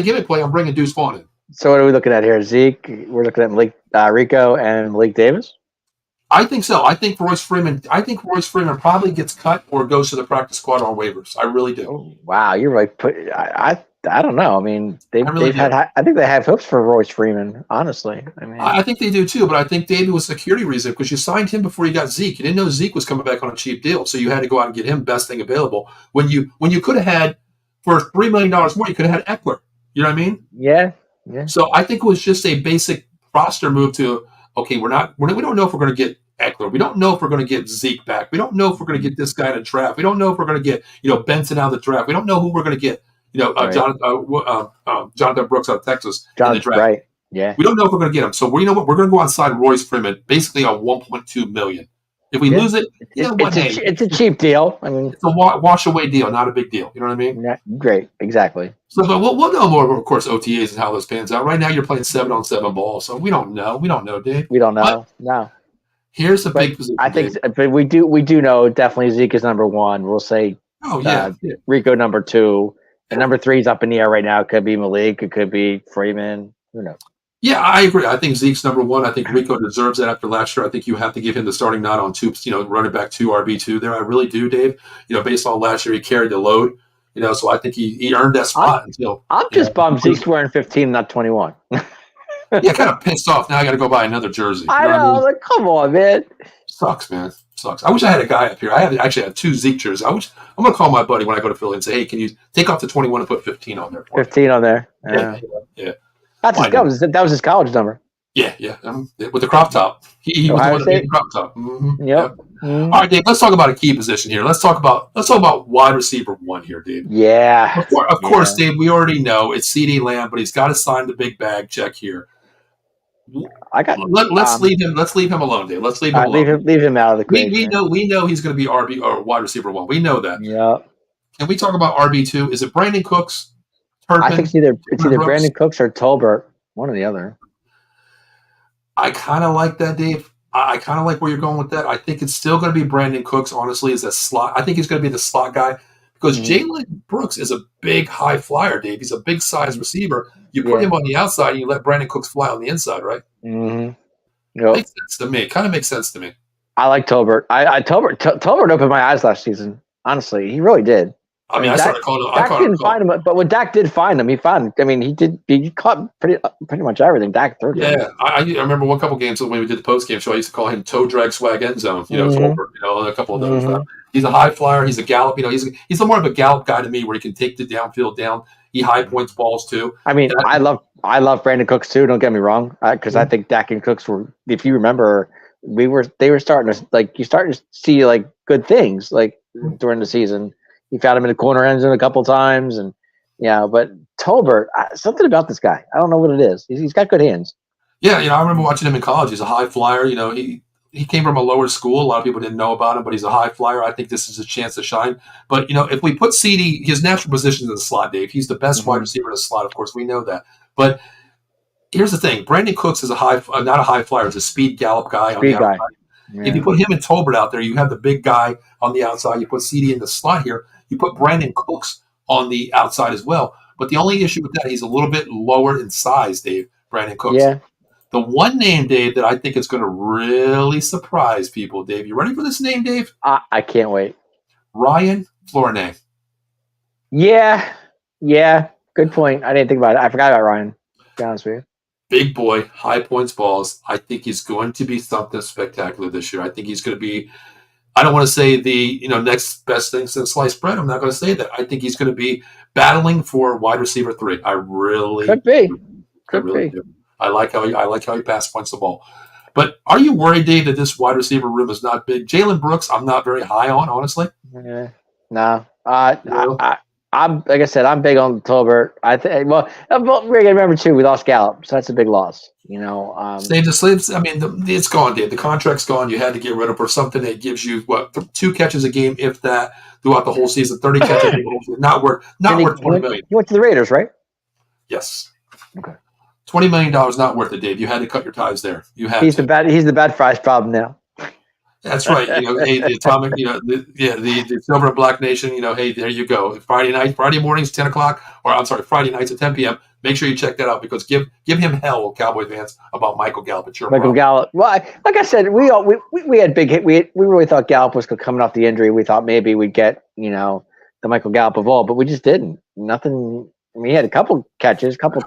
give it play, I'm bringing Deuce Vaughn in. So what are we looking at here? Zeke, we're looking at Rico and Malik Davis? I think so. I think Royce Freeman probably gets cut or goes to the practice squad on waivers. I really do. Oh, wow, you're right. I don't know. I mean, I think they have hopes for Royce Freeman. Honestly, I think they do too. But I think David was a security reason because you signed him before you got Zeke. You didn't know Zeke was coming back on a cheap deal, so you had to go out and get him best thing available. When you could have had for $3 million more, you could have had Eckler. You know what I mean? Yeah. Yeah. So I think it was just a basic roster move to, okay, we don't know if we're going to get Eckler. We don't know if we're going to get Zeke back. We don't know if we're going to get this guy in a draft. We don't know if we're going to get, Benson out of the draft. We don't know who we're going to get, Right. Jonathan Brooks out of Texas in the John, draft. right. Yeah. We don't know if we're going to get him. So you know what? We're going to go outside Royce Freeman, basically on $1.2 million. If we lose it, you know what? Hey, It's a cheap deal. I mean, it's a wash away deal, not a big deal. You know what I mean? yeah, great. Exactly. So, but we'll know more, of course, OTAs and how those pans out. Right now, you're playing 7-on-7 ball, so we don't know. We don't know, Dave. We don't know. But No. here's the But big position. I think, Dave. but we do know definitely Zeke is number one. We'll say Oh yeah, Rico number two, and number three is up in the air right now. It could be Malik. It could be Freeman. Who knows? yeah. I agree. I think Zeke's number one. I think Rico deserves that after last year. I think you have to give him the starting nod on two. Running back 2, RB2 there. I really do, Dave. Based on last year, he carried the load. So I think he earned that spot until. I'm just bummed Zeke's wearing 15, not 21. Yeah, kind of pissed off. Now I got to go buy another jersey. I know. Like, come on, man. Sucks, man. Sucks. I wish I had a guy up here. I actually had 2 Zeke jerseys. I'm going to call my buddy when I go to Philly and say, hey, can you take off the 21 and put 15 on there? 15 on there. Yeah. That was his college number. Yeah. With the crop top. He was the one that made the crop top. Mm-hmm. Yep. Mm-hmm. All right, Dave, let's talk about a key position here. Let's talk about wide receiver 1 here, Dave. Yeah. Of course, Dave, we already know it's CeeDee Lamb, but he's got to sign the big bag check here. Let's leave him alone, Dave. Let's leave him alone. Leave him out of the equation. We know he's going to be RB or wide receiver 1. We know that. Yeah. Can we talk about RB2? Is it Brandon Cooks? Turpin, I think it's either Brandon Cooks or Tolbert, one or the other. I kind of like that, Dave. I kind of like where you're going with that. I think it's still going to be Brandon Cooks, honestly, as a slot. I think he's going to be the slot guy because Jalen Brooks is a big high flyer, Dave. He's a big size receiver. You put him on the outside and you let Brandon Cooks fly on the inside, right? Mm-hmm. Yep. Makes sense to me. It kind of makes sense to me. I like Tolbert. Tolbert opened my eyes last season. Honestly, he really did. I mean, I started calling him. Dak didn't find him, but when Dak did find him, he found. I mean, he caught pretty much everything. Dak threw. Yeah, I remember one couple games when we did the post game show. I used to call him toe drag swag end zone. Tolbert, and a couple of those. He's a high flyer. He's a gallop. He's more of a gallop guy to me, where he can take the downfield down. He high points balls too. I mean, I love Brandon Cooks too. Don't get me wrong, because I think Dak and Cooks were. If you remember, they were starting to you starting to see good things during the season. He found him in the corner end zone a couple times, and but Tolbert, something about this guy. I don't know what it is. He's got good hands. Yeah, I remember watching him in college. He's a high flyer. He came from a lower school. A lot of people didn't know about him, but he's a high flyer. I think this is a chance to shine. But if we put CeeDee, his natural position is in the slot, Dave. He's the best wide receiver in the slot. Of course, we know that. But here's the thing: Brandon Cooks is not a high flyer. He's a speed gallop guy. On the outside. Yeah. If you put him and Tolbert out there, you have the big guy on the outside. You put CeeDee in the slot here. You put Brandon Cooks on the outside as well. But the only issue with that, he's a little bit lower in size, Dave, Brandon Cooks. Yeah. The one name, Dave, that I think is going to really surprise people, Dave. You ready for this name, Dave? I can't wait. Ryan Flournoy. Yeah. Good point. I didn't think about it. I forgot about Ryan, to be honest with you. Big boy, high points balls. I think he's going to be something spectacular this year. I think he's going to be, I don't want to say the next best thing since sliced bread. I'm not going to say that. I think he's going to be battling for wide receiver 3. I really could be. Do. I like how he pass points the ball. But are you worried, Dave, that this wide receiver room is not big? Jalen Brooks, I'm not very high on, honestly. Yeah. No. I'm like I said, I'm big on Tolbert. I think. Well, we're gonna remember too. We lost Gallup, so that's a big loss. Save the sleeves. I mean, it's gone, Dave. The contract's gone. You had to get rid of for something that gives you 2 catches a game, if that, throughout the whole season. 30 catches a game. Not worth $20 million. You went to the Raiders, right? Yes. Okay. $20 million not worth it, Dave. You had to cut your ties there. He's the bad fries problem now. That's right. Hey, the atomic, the Silver and Black Nation, hey, there you go. Friday mornings, 10 o'clock, or I'm sorry, Friday nights at 10 p.m. Make sure you check that out because give him hell, Cowboy fans, about Michael Gallup. It's your Michael Gallup. Well, like I said, we had big hit. We really thought Gallup was coming off the injury. We thought maybe we'd get, the Michael Gallup of all, but we just didn't. Nothing. I mean, he had a couple catches, but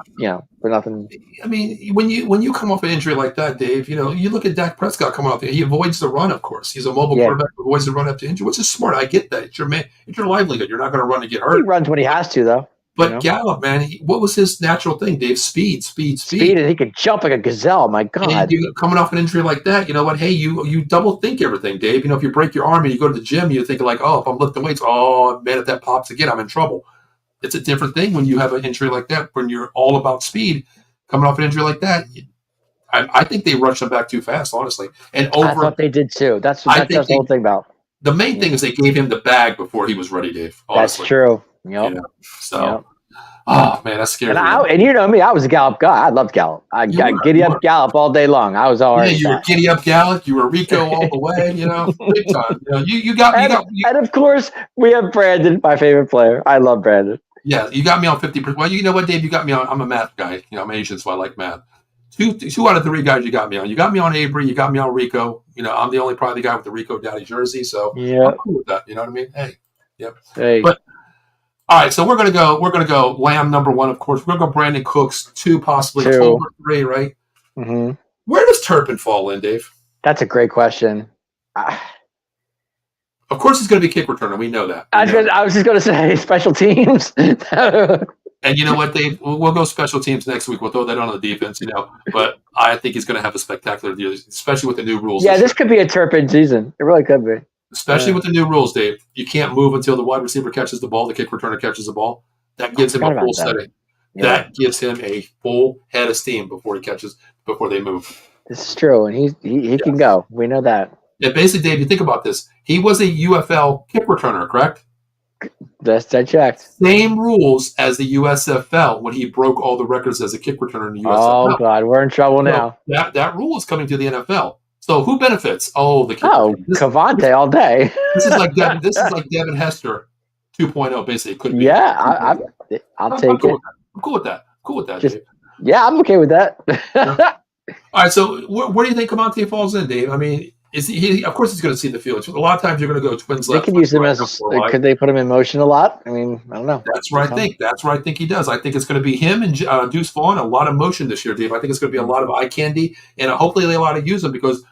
nothing. I mean, when you come off an injury like that, Dave, you look at Dak Prescott coming off. He avoids the run, of course. He's a mobile quarterback who avoids the run after injury, which is smart. I get that. It's your livelihood. You're not going to run and get hurt. He runs when he has to, though. But Gallup, man, what was his natural thing, Dave? Speed. Speed, and he could jump like a gazelle. My God. And you coming off an injury like that, you know what? Hey, you double think everything, Dave. You know, if you break your arm and you go to the gym, you think like, oh, if I'm lifting weights, oh man, if that pops again, I'm in trouble. It's a different thing when you have an injury like that. When you're all about speed, coming off an injury like that, I think they rushed him back too fast, honestly. And I thought they did too. That's the whole thing about. The main thing is they gave him the bag before he was ready, Dave. Honestly. That's true. Yep. Yeah. So, oh man, that's scary. And you know me, I was a Gallup guy. I loved Gallup. I got giddy up Gallup all day long. I was all right. You were giddy up Gallup. You were Rico all the way. You know, big time. You got me. And of course, we have Brandon, my favorite player. I love Brandon. Yeah, you got me on 50%. Well, you know what, Dave? You got me on. I'm a math guy. You know, I'm Asian, so I like math. Two out of three guys you got me on. You got me on Avery. You got me on Rico. You know, I'm the only probably guy with the Rico Daddy jersey. So I'm cool with that. You know what I mean? Hey, yep. Hey. But all right, so we're gonna go. Lamb number 1, of course. We're gonna go Brandon Cooks 2, possibly 2 or 3, right? Mm-hmm. Where does Turpin fall in, Dave? That's a great question. Of course, he's going to be kick returner. We know that. I was just going to say special teams. And you know what, Dave? We'll go special teams next week. We'll throw that on the defense, you know. But I think he's going to have a spectacular year, especially with the new rules. Yeah, this could be a Turpin season. It really could be. Especially with the new rules, Dave. You can't move until the wide receiver catches the ball, the kick returner catches the ball. That gives him a full setting. Yeah. That gives him a full head of steam before they move. This is true, and he can go. We know that. Yeah, basically, Dave, you think about this. He was a UFL kick returner, correct? That's checked. Same rules as the USFL when he broke all the records as a kick returner in the USFL. Oh, God, we're in trouble now. That rule is coming to the NFL. So who benefits? Oh, the kick Cavante all day. This is like Devin Hester 2.0, basically. It could be. Yeah, I'll take it. I'm cool with that. Dave. Yeah, I'm okay with that. All right, so where do you think Cavante falls in, Dave? I mean, is he? Of course, he's going to see the field. A lot of times, you're going to go twins left. They could use him could they put him in motion a lot? I mean, I don't know. That's where I think he does. I think it's going to be him and Deuce Vaughn. A lot of motion this year, Dave. I think it's going to be a lot of eye candy, and hopefully they allow to use him because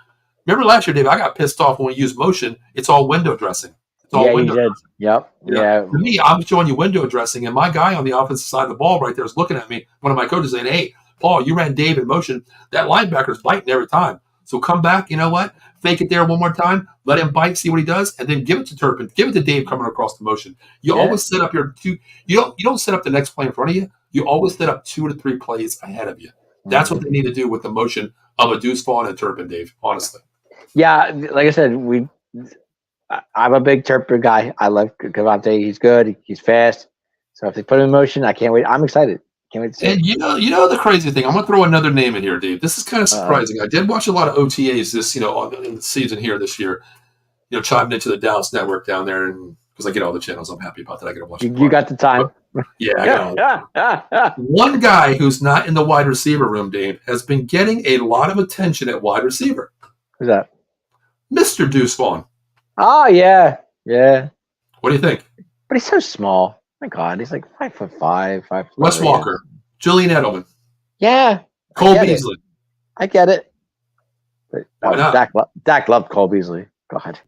remember last year, Dave, I got pissed off when we used motion. It's all window dressing. It's all window dressing. Yep. Yeah. To me, I'm showing you window dressing, and my guy on the offensive side of the ball right there is looking at me. One of my coaches saying, "Hey, Paul, you ran Dave in motion. That linebacker's biting every time. So come back. You know what? Fake it there one more time. Let him bite, see what he does, and then give it to Turpin. Give it to Dave coming across the motion. You always set up your two. You don't set up the next play in front of you. You always set up 2 to 3 plays ahead of you. That's what they need to do with the motion of a Deuce Vaughn and Turpin, Dave. Honestly. Yeah, like I said, I'm a big Turpin guy. I love Cavante. He's good. He's fast. So if they put him in motion, I can't wait. I'm excited. Can't wait to see and you know the crazy thing. I'm gonna throw another name in here, Dave. This is kind of surprising. I did watch a lot of OTAs in the season here this year. Chiming into the Dallas network down there, and because I get all the channels, I'm happy about that. I get to watch. You got the time. Yeah, I got one guy who's not in the wide receiver room, Dave, has been getting a lot of attention at wide receiver. Who's that? Mr. Deuce Vaughn. Oh yeah. What do you think? But he's so small. My God, he's like 5'5", 5'4". Wes Walker, Julian Edelman. Yeah. Cole Beasley. I get it. But, why not? Dak loved Cole Beasley. God.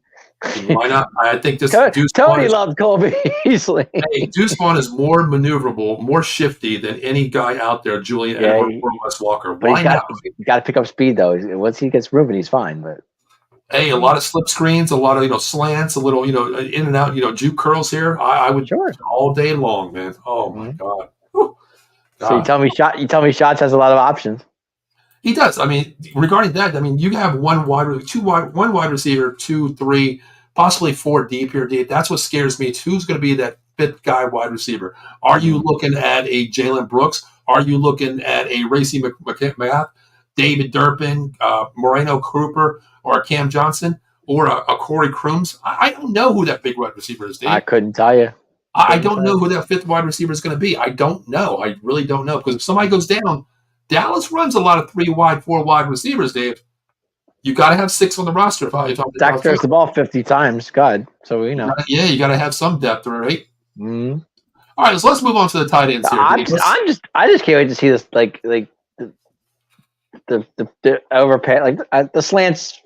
Why not? I think this Tony loved Cole Beasley. Hey, Deuce Vaughn is more maneuverable, more shifty than any guy out there, Julian Edelman or Wes Walker. Why not? You got to pick up speed, though. Once he gets moving, he's fine. But hey, a lot of slip screens, a lot of slants, a little in and out, juke curls here. I would all day long, man. Oh my God. God. So you tell me Shots has a lot of options. He does. I mean, regarding that, you have one wide receiver, 2, 3, possibly 4 deep here, Dave. That's what scares me. Who's going to be that 5th guy wide receiver? Are you looking at a Jalen Brooks? Are you looking at a Racy McMath, David Durpin, Moreno Cooper, or Cam Johnson, or a Corey Crooms? I don't know who that big wide receiver is, Dave. I couldn't tell you. I don't know who that 5th wide receiver is going to be. I don't know. I really don't know. Because if somebody goes down, Dallas runs a lot of 3 wide, 4 wide receivers, Dave. You got to have 6 on the roster. Dak throws the ball 50 times. God. So, you got to have some depth, right? Mm-hmm. All right, so let's move on to the tight ends here. I just can't wait to see this, like the overpay, the slants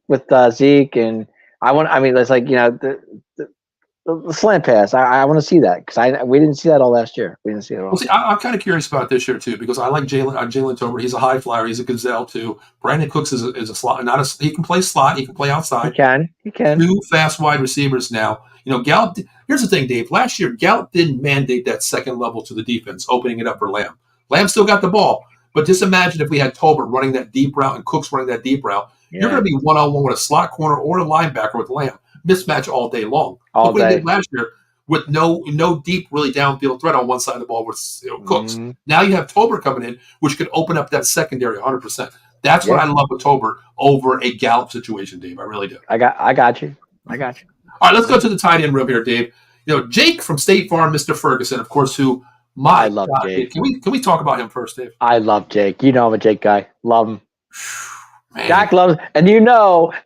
with Zeke, and it's like the the slant pass. I want to see that because we didn't see that all last year. We didn't see it all. Well, see, I'm kind of curious about this year too because I like Jalen Tolbert. He's a high flyer. He's a gazelle too. Brandon Cooks is a slot. He can play slot. He can play outside. He can. Two fast wide receivers now. Gallup. Here's the thing, Dave. Last year, Gallup didn't mandate that second level to the defense, opening it up for Lamb. Lamb still got the ball, but just imagine if we had Tolbert running that deep route and Cooks running that deep route. Yeah. You're going to be one-on-one with a slot corner or a linebacker with Lamb. Mismatch all day long. Look what he did last year with no deep, really downfield threat on one side of the ball with Cooks. Mm-hmm. Now you have Tolbert coming in, which could open up that secondary 100%. That's what I love with Tolbert over a Gallup situation, Dave. I really do. I got you. All right, let's go to the tight end room here, Dave. Jake from State Farm, Mr. Ferguson, of course, I love Jake. Can we talk about him first, Dave? I love Jake. I'm a Jake guy. Love him. Man. Dak loves, and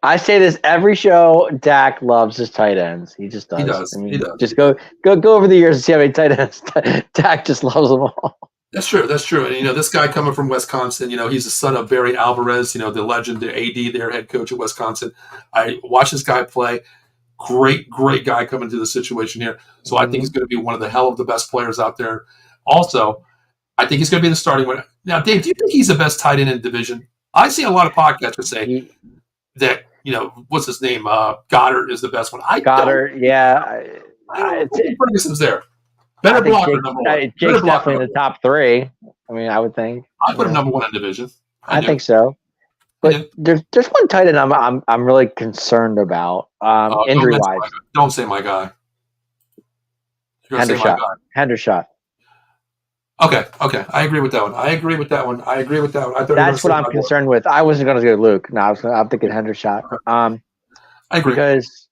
I say this every show. Dak loves his tight ends. He just does. He does. He does. Just go over the years and see how many tight ends. Dak just loves them all. That's true. And this guy coming from Wisconsin, he's the son of Barry Alvarez, the legend, the AD, their head coach at Wisconsin. I watch this guy play. Great guy coming to the situation here. So I think he's going to be one of the hell of the best players out there. Also, I think he's going to be the starting one. Now, Dave, do you think he's the best tight end in the division? I see a lot of podcasters say that, what's his name? Goddard is the best one. Goddard, yeah. I think Ferguson's there. Better blocker, number one. Jake's definitely in the top three. I would think. I put him number one in division. I think so. But there's one tight end I'm really concerned about, injury wise. Don't say my guy. Hendershot. Okay. I agree with that one. I That's what I'm concerned with. I wasn't going to go Luke. No, I'm thinking Hendershot. I agree. Because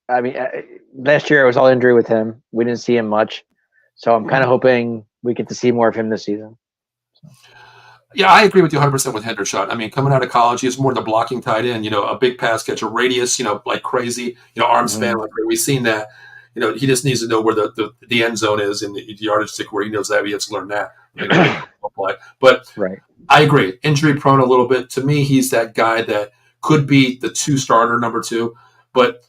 last year it was all injury with him. We didn't see him much, so I'm kind of hoping we get to see more of him this season. So. Yeah, I agree with you 100% with Hendershot. Coming out of college, he's more the blocking tight end. A big pass catcher, radius, like crazy. Arm span, like we've seen that. He just needs to know where the end zone is in the yardage stick, where he knows that. He has to learn that. But right. I agree. Injury prone a little bit. To me, he's that guy that could be the two-starter, number two. But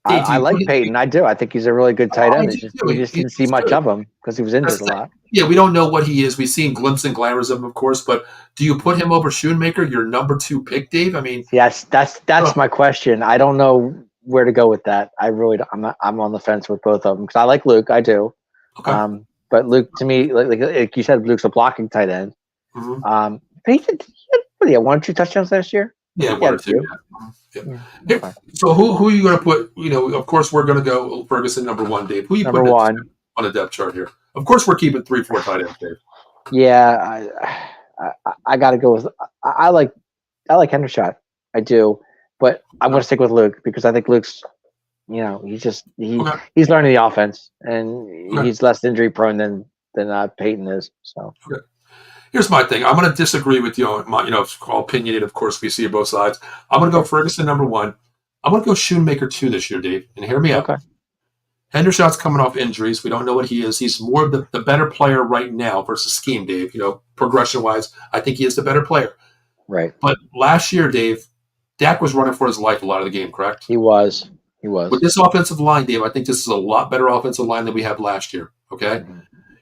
I like Peyton. I do. I think he's a really good tight end. We just didn't see much of him because he was injured a lot. Yeah, we don't know what he is. We've seen glimpses and glamours of him, of course. But do you put him over Schoonmaker, your number two pick, Dave? Yes, that's my question. I don't know where to go with that. I really don't. I'm on the fence with both of them because I like Luke. I do. Okay. But Luke, to me, like you said, Luke's a blocking tight end. Mm-hmm. He had 1 or 2 touchdowns last year. Yeah, 1 or 2. Yeah. Okay. So who are you going to put? Of course, we're going to go Ferguson number one, Dave. Who are you number putting one on the depth chart here? Of course, we're keeping 3-4 tight ends, Dave. Yeah, I got to go with. I like Hendershot. I do, but I'm going to stick with Luke because I think Luke's. He's learning the offense and he's less injury prone than Peyton is. So. Okay. Here's my thing. I'm going to disagree with you on my, opinionated. Of course, we see both sides. I'm going to go Ferguson number one. I'm going to go Schoonmaker 2 this year, Dave. And hear me out. Okay. Hendershot's coming off injuries. We don't know what he is. He's more of the better player right now versus scheme, Dave. Progression-wise, I think he is the better player. Right. But last year, Dave, Dak was running for his life a lot of the game, correct? He was. With this offensive line, Dave, I think this is a lot better offensive line than we had last year, okay? Mm-hmm.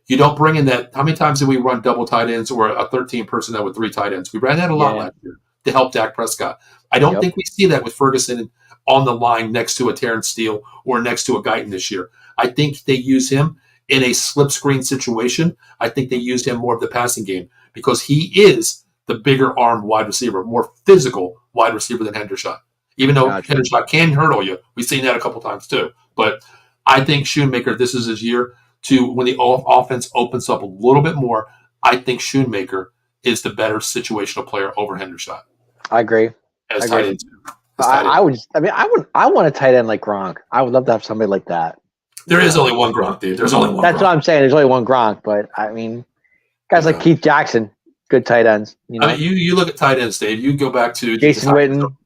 You don't bring in that. How many times did we run double tight ends or a 13 personnel with 3 tight ends? We ran that a lot last year to help Dak Prescott. I don't think we see that with Ferguson on the line next to a Terrence Steele or next to a Guyton this year. I think they use him in a slip screen situation. I think they use him more of the passing game because he is the bigger armed wide receiver, more physical wide receiver than Hendershot. Even though Hendershot can hurdle you. We've seen that a couple times too. But I think Schoonmaker, this is his year to when the offense opens up a little bit more. I think Schoonmaker is the better situational player over Hendershot. I agree. As tight end. I want a tight end like Gronk. I would love to have somebody like that. There is only one Gronk, dude. There's only one. That's what I'm saying. There's only one Gronk, but guys like Keith Jackson, good tight ends. You look at tight ends, Dave. You go back to Jason Witten.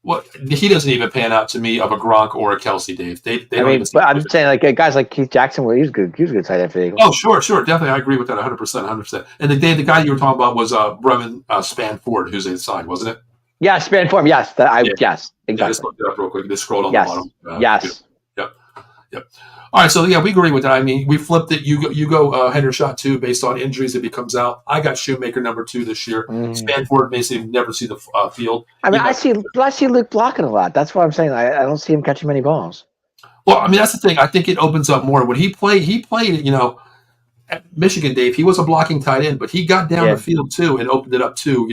Well, he doesn't even pan out to me of a Gronk or a Kelsey, Dave. But I'm saying like guys like Keith Jackson. Well, he was good. He was a good tight end for the Eagles. Oh, sure, definitely. I agree with that 100%. And the guy you were talking about was Brevin Spanford, who's inside, wasn't it? Yeah, Spanford. Yes, yes, exactly. Yeah, just looked it up real quick. Just scrolled on the bottom. Yes. Yep. Yep. All right, so yeah, we agree with that. I mean, we flipped it. You go Hendershot 2 based on injuries if he comes out. I got Shoemaker number 2 this year. Spanford basically never see the field. I mean, I see Luke blocking a lot. That's what I'm saying. I don't see him catching many balls. Well, I mean, that's the thing. I think it opens up more. When he played, at Michigan, Dave, he was a blocking tight end, but he got down the field too and opened it up too.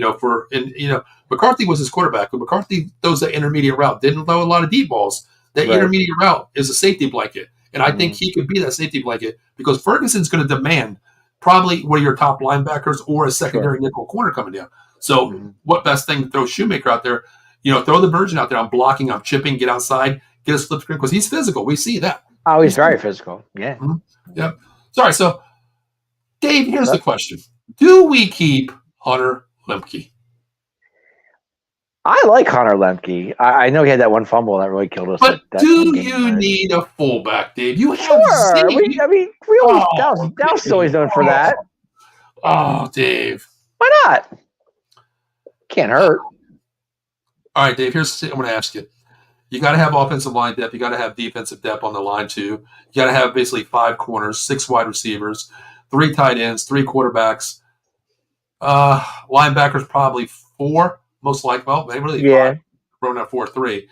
McCarthy was his quarterback, but McCarthy throws that intermediate route. Didn't throw a lot of deep balls. That intermediate route is a safety blanket, and I think he could be that safety blanket because Ferguson's going to demand probably one of your top linebackers or a secondary nickel corner coming down. So, what best thing to throw Shoemaker out there? Throw the Virgin out there. I'm blocking. I'm chipping. Get outside. Get a slip screen because he's physical. We see that. Oh, he's very physical. Yeah. Yep. Sorry. So. Dave, here's the question. Do we keep Hunter Lemke? I like Hunter Lemke. I know he had that one fumble that really killed us. But do you need a fullback, Dave? You have we always Dallas is always known for that. Oh, Dave. Why not? Can't hurt. All right, Dave, here's what I'm going to ask you. You got to have offensive line depth. You got to have defensive depth on the line, too. You got to have basically 5 corners, 6 wide receivers, 3 tight ends, 3 quarterbacks. Linebackers probably 4, most likely. Well, maybe really 5. Thrown out 4-3.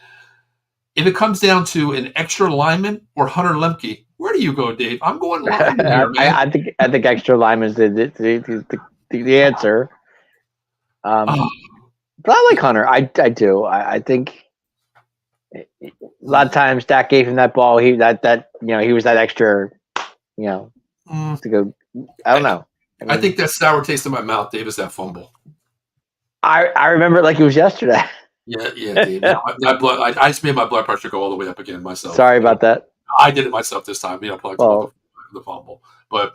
If it comes down to an extra lineman or Hunter Lemke, where do you go, Dave? I'm going lineman here, man. I think extra lineman is the answer. But I like Hunter. I do. I think a lot of times Dak gave him that ball. He was that extra. To go. I don't know. I think that sour taste in my mouth, Dave, is that fumble. I remember it like it was yesterday. Yeah, Dave. I just made my blood pressure go all the way up again myself. Sorry about that. I did it myself this time. The fumble. But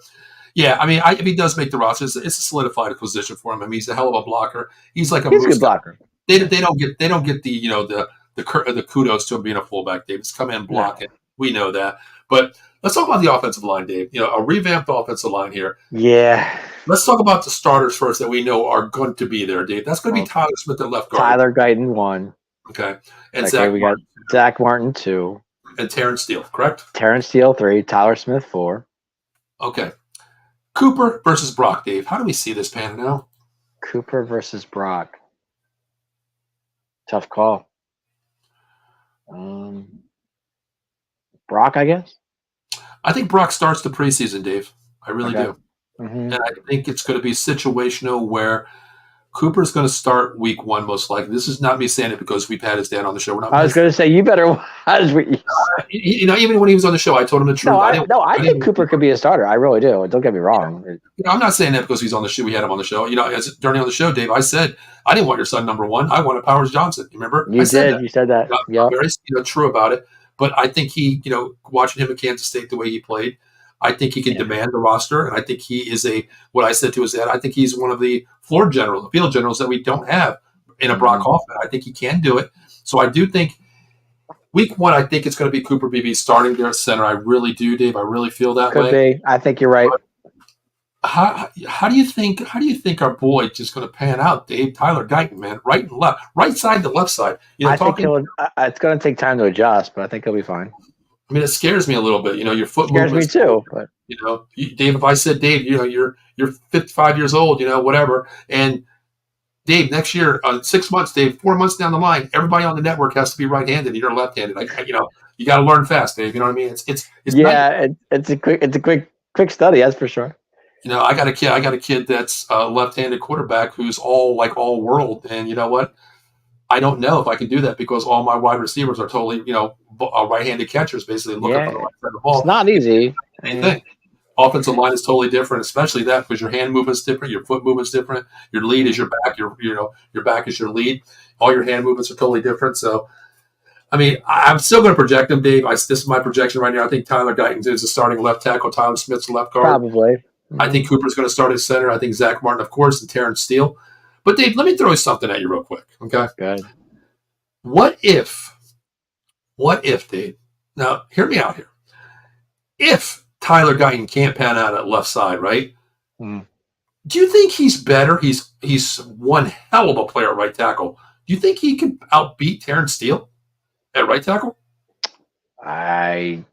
yeah, I mean, if he does make the roster, it's a solidified position for him. I mean, he's a hell of a blocker. He's like a good blocker. They don't get the kudos to him being a fullback. Dave, just come in and block it. We know that. But let's talk about the offensive line, Dave. A revamped offensive line here. Yeah. Let's talk about the starters first that we know are going to be there, Dave. That's going to be Tyler Smith at left guard. Tyler Guyton 1. Okay. And we got Zach Martin 2. And Terrence Steele, correct? Terrence Steele 3. Tyler Smith 4. Okay. Cooper versus Brock, Dave. How do we see this panning out? Cooper versus Brock. Tough call. Brock, I guess. I think Brock starts the preseason, Dave. I really do. Mm-hmm. And I think it's going to be situational where Cooper's going to start week 1 most likely. This is not me saying it because we've had his dad on the show. I was going to say, you better. Even when he was on the show, I told him the truth. I think Cooper could be a starter. I really do. Don't get me wrong. I'm not saying that because he's on the show. We had him on the show. During on the show, Dave, I said, I didn't want your son number 1. I wanted Powers Johnson. You remember? You did. You said that. I'm very true about it. But I think he, watching him at Kansas State the way he played, I think he can demand the roster, and I think he is what I said to his dad, I think he's one of the field generals that we don't have in a Brock Hoffman. I think he can do it. So I do think week 1, I think it's going to be Cooper Beebe starting there at center. I really do, Dave. I really feel that way. Could be. I think you're right. But how do you think our boy is going to pan out, Dave? Tyler Guyton, man, right and left, right side to left side. I think it's going to take time to adjust, but I think he'll be fine. I mean, it scares me a little bit. Your foot scares me too. But Dave, if I said, Dave, you're 55 years old, whatever, and Dave, next year, 6 months, Dave, 4 months down the line, everybody on the network has to be right-handed, and you're left-handed. You got to learn fast, Dave. You know what I mean? It's a quick study, that's for sure. I got a kid that's a left-handed quarterback who's all world, and you know what? I don't know if I can do that because all my wide receivers are totally, right-handed catchers, basically look up on the right side of the ball. It's not easy. Same thing. Offensive line is totally different, especially that because your hand movement's different, your foot movement's different, your lead is your back, your back is your lead. All your hand movements are totally different. So, I mean, I'm still going to project him, Dave. This is my projection right now. I think Tyler Guyton is the starting left tackle. Tyler Smith's the left guard. Probably. Mm-hmm. I think Cooper's going to start at center. I think Zach Martin, of course, and Terrence Steele. But, Dave, let me throw something at you real quick, okay? Good. What if, Dave? Now, hear me out here. If Tyler Guyton can't pan out at left side, right? Mm. Do you think he's better? He's one hell of a player at right tackle. Do you think he can outbeat Terrence Steele at right tackle? I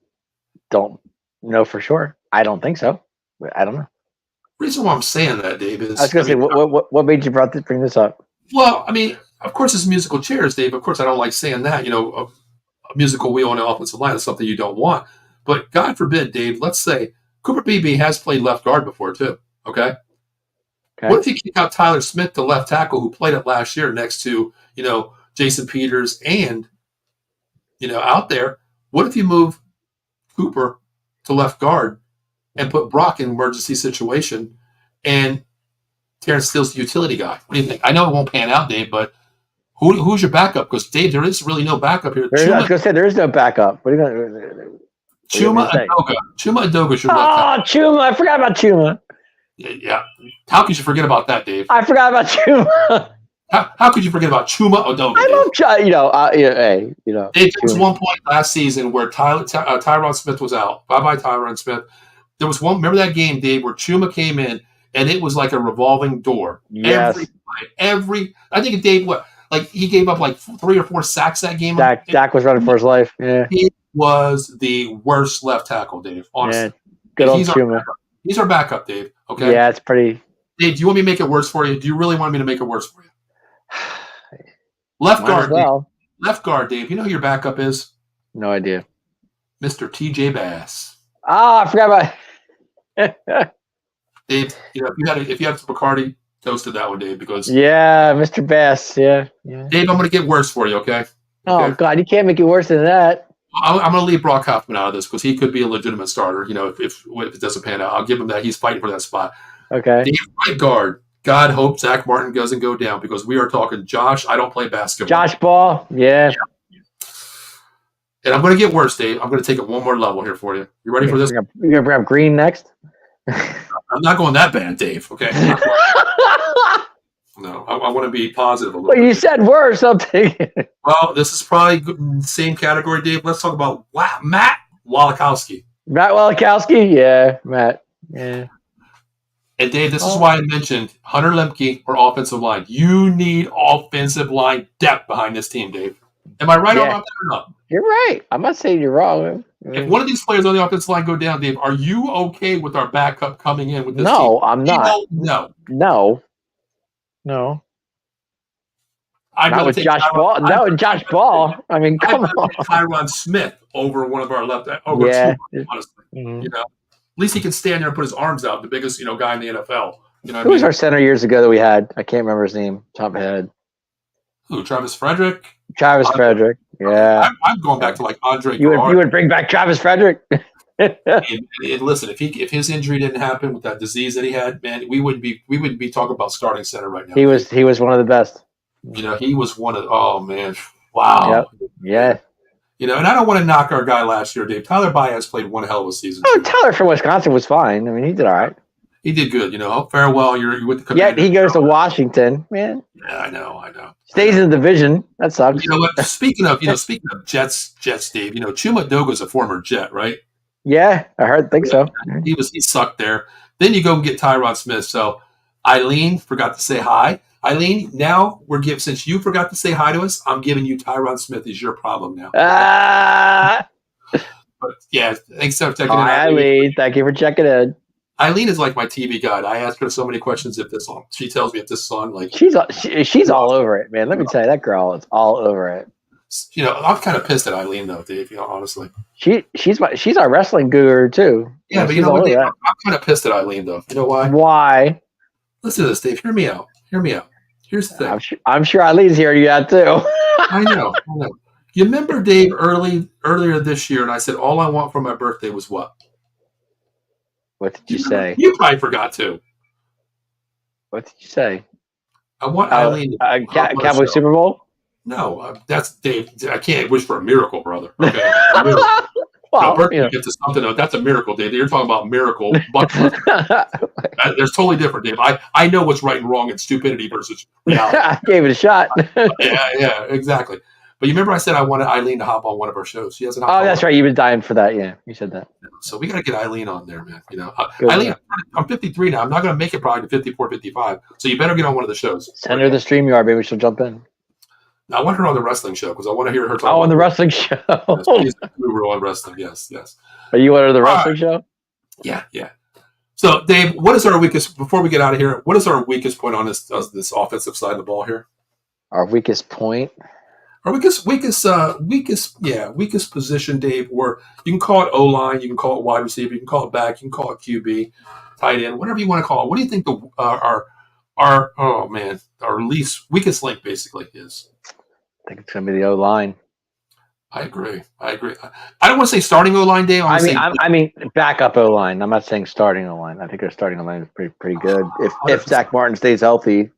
don't know for sure. I don't think so. I don't know. Reason why I'm saying that, Dave, is I was going to say, what made you bring this up? well, I mean, of course, it's musical chairs, Dave. Of course, I don't like saying that. A musical wheel on an offensive line is something you don't want. But God forbid, Dave, let's say Cooper Beebe has played left guard before, too. Okay? What if you kick out Tyler Smith, the left tackle, who played it last year next to, Jason Peters and, out there? What if you move Cooper to left guard and put Brock in emergency situation and Terrence Steele's the utility guy? What do you think? I know it won't pan out, Dave, but who's your backup? Because, Dave, there is really no backup here. I was going to say, there is no backup. What are you going to Chuma Adoga. Chuma Adoga's your left tackle. Chuma. I forgot about Chuma. Yeah. How could you forget about that, Dave? I forgot about Chuma. How could you forget about Chuma Adoga? I love Chuma. Hey, Dave, there was one point last season where Tyron Smith was out. Bye-bye, Tyron Smith. There was one. Remember that game, Dave, where Chuma came in and it was like a revolving door. Yes. I think Dave, he gave up like 3 or 4 sacks that game. Dak was running for his life. Yeah. He was the worst left tackle, Dave. Honestly. Yeah. Good old Chuma. He's our backup, Dave. Okay. Yeah, it's pretty. Dave, do you want me to make it worse for you? Do you really want me to make it worse for you? Left guard, Dave. Left guard, Dave. You know who your backup is? No idea. Mr. TJ Bass. I forgot about. Dave, if you had some Bacardi, toasted that one, Dave, because Mr. Bass, yeah. Dave, I'm going to get worse for you, okay? Oh God, you can't make it worse than that. I'm going to leave Brock Hoffman out of this because he could be a legitimate starter. If it doesn't pan out, I'll give him that. He's fighting for that spot. Okay. Dave, right guard. God hope Zach Martin doesn't go down because we are talking Josh. I don't play basketball. Josh Ball, yeah. And I'm going to get worse, Dave. I'm going to take it one more level here for you. You ready for this? You're going to bring up Green next? I'm not going that bad, Dave. Okay. No, I want to be positive a little bit. You said worse. I'm taking it. Well, this is probably the same category, Dave. Let's talk about Matt Walikowski. Matt Walikowski? Yeah, Matt. Yeah. And, Dave, this is why I mentioned Hunter Lemke or offensive line. You need offensive line depth behind this team, Dave. Am I right about that or not? You're right. I'm not saying you're wrong. If one of these players on the offensive line go down, Dave, are you okay with our backup coming in with this team? No, I'm not. No. Not with Josh Ball. No, Josh Ball. I mean, come on. Tyron Smith over one of our left. Two, honestly. Mm-hmm. At least he can stand there and put his arms out. The biggest, guy in the NFL. Who was our center years ago that we had? I can't remember his name. Top of my head. Who? Travis Frederick. Frederick. Yeah. I'm going back to like Andre. You would bring back Travis Frederick. and listen, if his injury didn't happen with that disease that he had, man, we wouldn't be talking about starting center right now. He was one of the best. He was one of. Oh man, wow. Yep. Yeah. And I don't want to knock our guy last year, Dave. Tyler Baez played one hell of a season. Oh, Tyler from Wisconsin was fine. I mean, he did all right. He did good. Farewell. You're with the Commanders. Yeah, he goes to Washington, man. Yeah, I know. Stays in the division. That sucks. You know what? Speaking of Jets, Dave. Chuma Adoga's a former Jet, right? Yeah, I think so. He sucked there. Then you go and get Tyron Smith. So Eileen forgot to say hi. Eileen, now since you forgot to say hi to us, I'm giving you Tyron Smith is your problem now. But yeah, thanks for checking in. Eileen, thank you for checking in. Eileen is like my TV guide. I ask her so many questions if this song. She tells me if this song she's all over it, man. Let me tell you, that girl is all over it. I'm kind of pissed at Eileen though, Dave. Honestly, she's our wrestling guru too. Yeah, but you know what, Dave? I'm kind of pissed at Eileen though. You know why? Why? Listen to this, Dave. Hear me out. Here's the thing. I'm sure Eileen's hearing you out too. I know. You remember, Dave, earlier this year, and I said all I want for my birthday was what? What did you say? You probably forgot to. What did you say? I want Eileen. Cowboy Super Bowl? No, that's Dave. I can't wish for a miracle, brother. Okay. Birthday gift is something. That's a miracle, Dave. You're talking about miracle. But there's totally different, Dave. I know what's right and wrong and stupidity versus reality. I gave it a shot. yeah, exactly. But you remember I said I wanted Eileen to hop on one of our shows. She hasn't. Oh, that's right. You've been dying for that. Yeah, you said that. So we got to get Eileen on there, man. Eileen, I'm 53 now. I'm not going to make it probably to 54, 55. So you better get on one of the shows. Send her the StreamYard, baby. She'll jump in. I want her on the wrestling show because I want to hear her talk Oh, on about the wrestling show. yes, she's a guru on wrestling. Yes, yes. Are you on the All right. wrestling show? Yeah, yeah. So, Dave, what is our weakest? Before we get out of here, what is our weakest point on this offensive side of the ball here? Our weakest point. Our weakest position, Dave. Or you can call it O line, you can call it wide receiver, you can call it back, you can call it QB, tight end, whatever you want to call it. What do you think our least weakest link basically is? I think it's going to be the O line. I agree. I don't want to say starting O line, Dave. I mean, backup O line. I'm not saying starting O line. I think our starting O line is pretty good if Zach Martin stays healthy.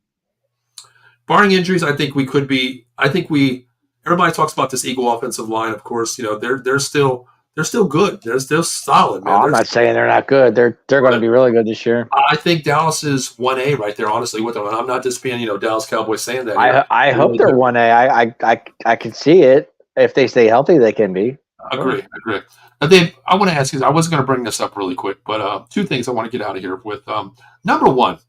Barring injuries, I think we could be. Everybody talks about this Eagle offensive line. Of course, they're still good. They're still solid, man. I'm not saying they're not good. They're going to be really good this year. I think Dallas is 1A right there, honestly, with them. And I'm not just being, Dallas Cowboys saying that. I hope they're 1A. I can see it. If they stay healthy, they can be. I agree. Now, Dave, I want to ask you, I wasn't going to bring this up really quick, but two things I want to get out of here with. Number one,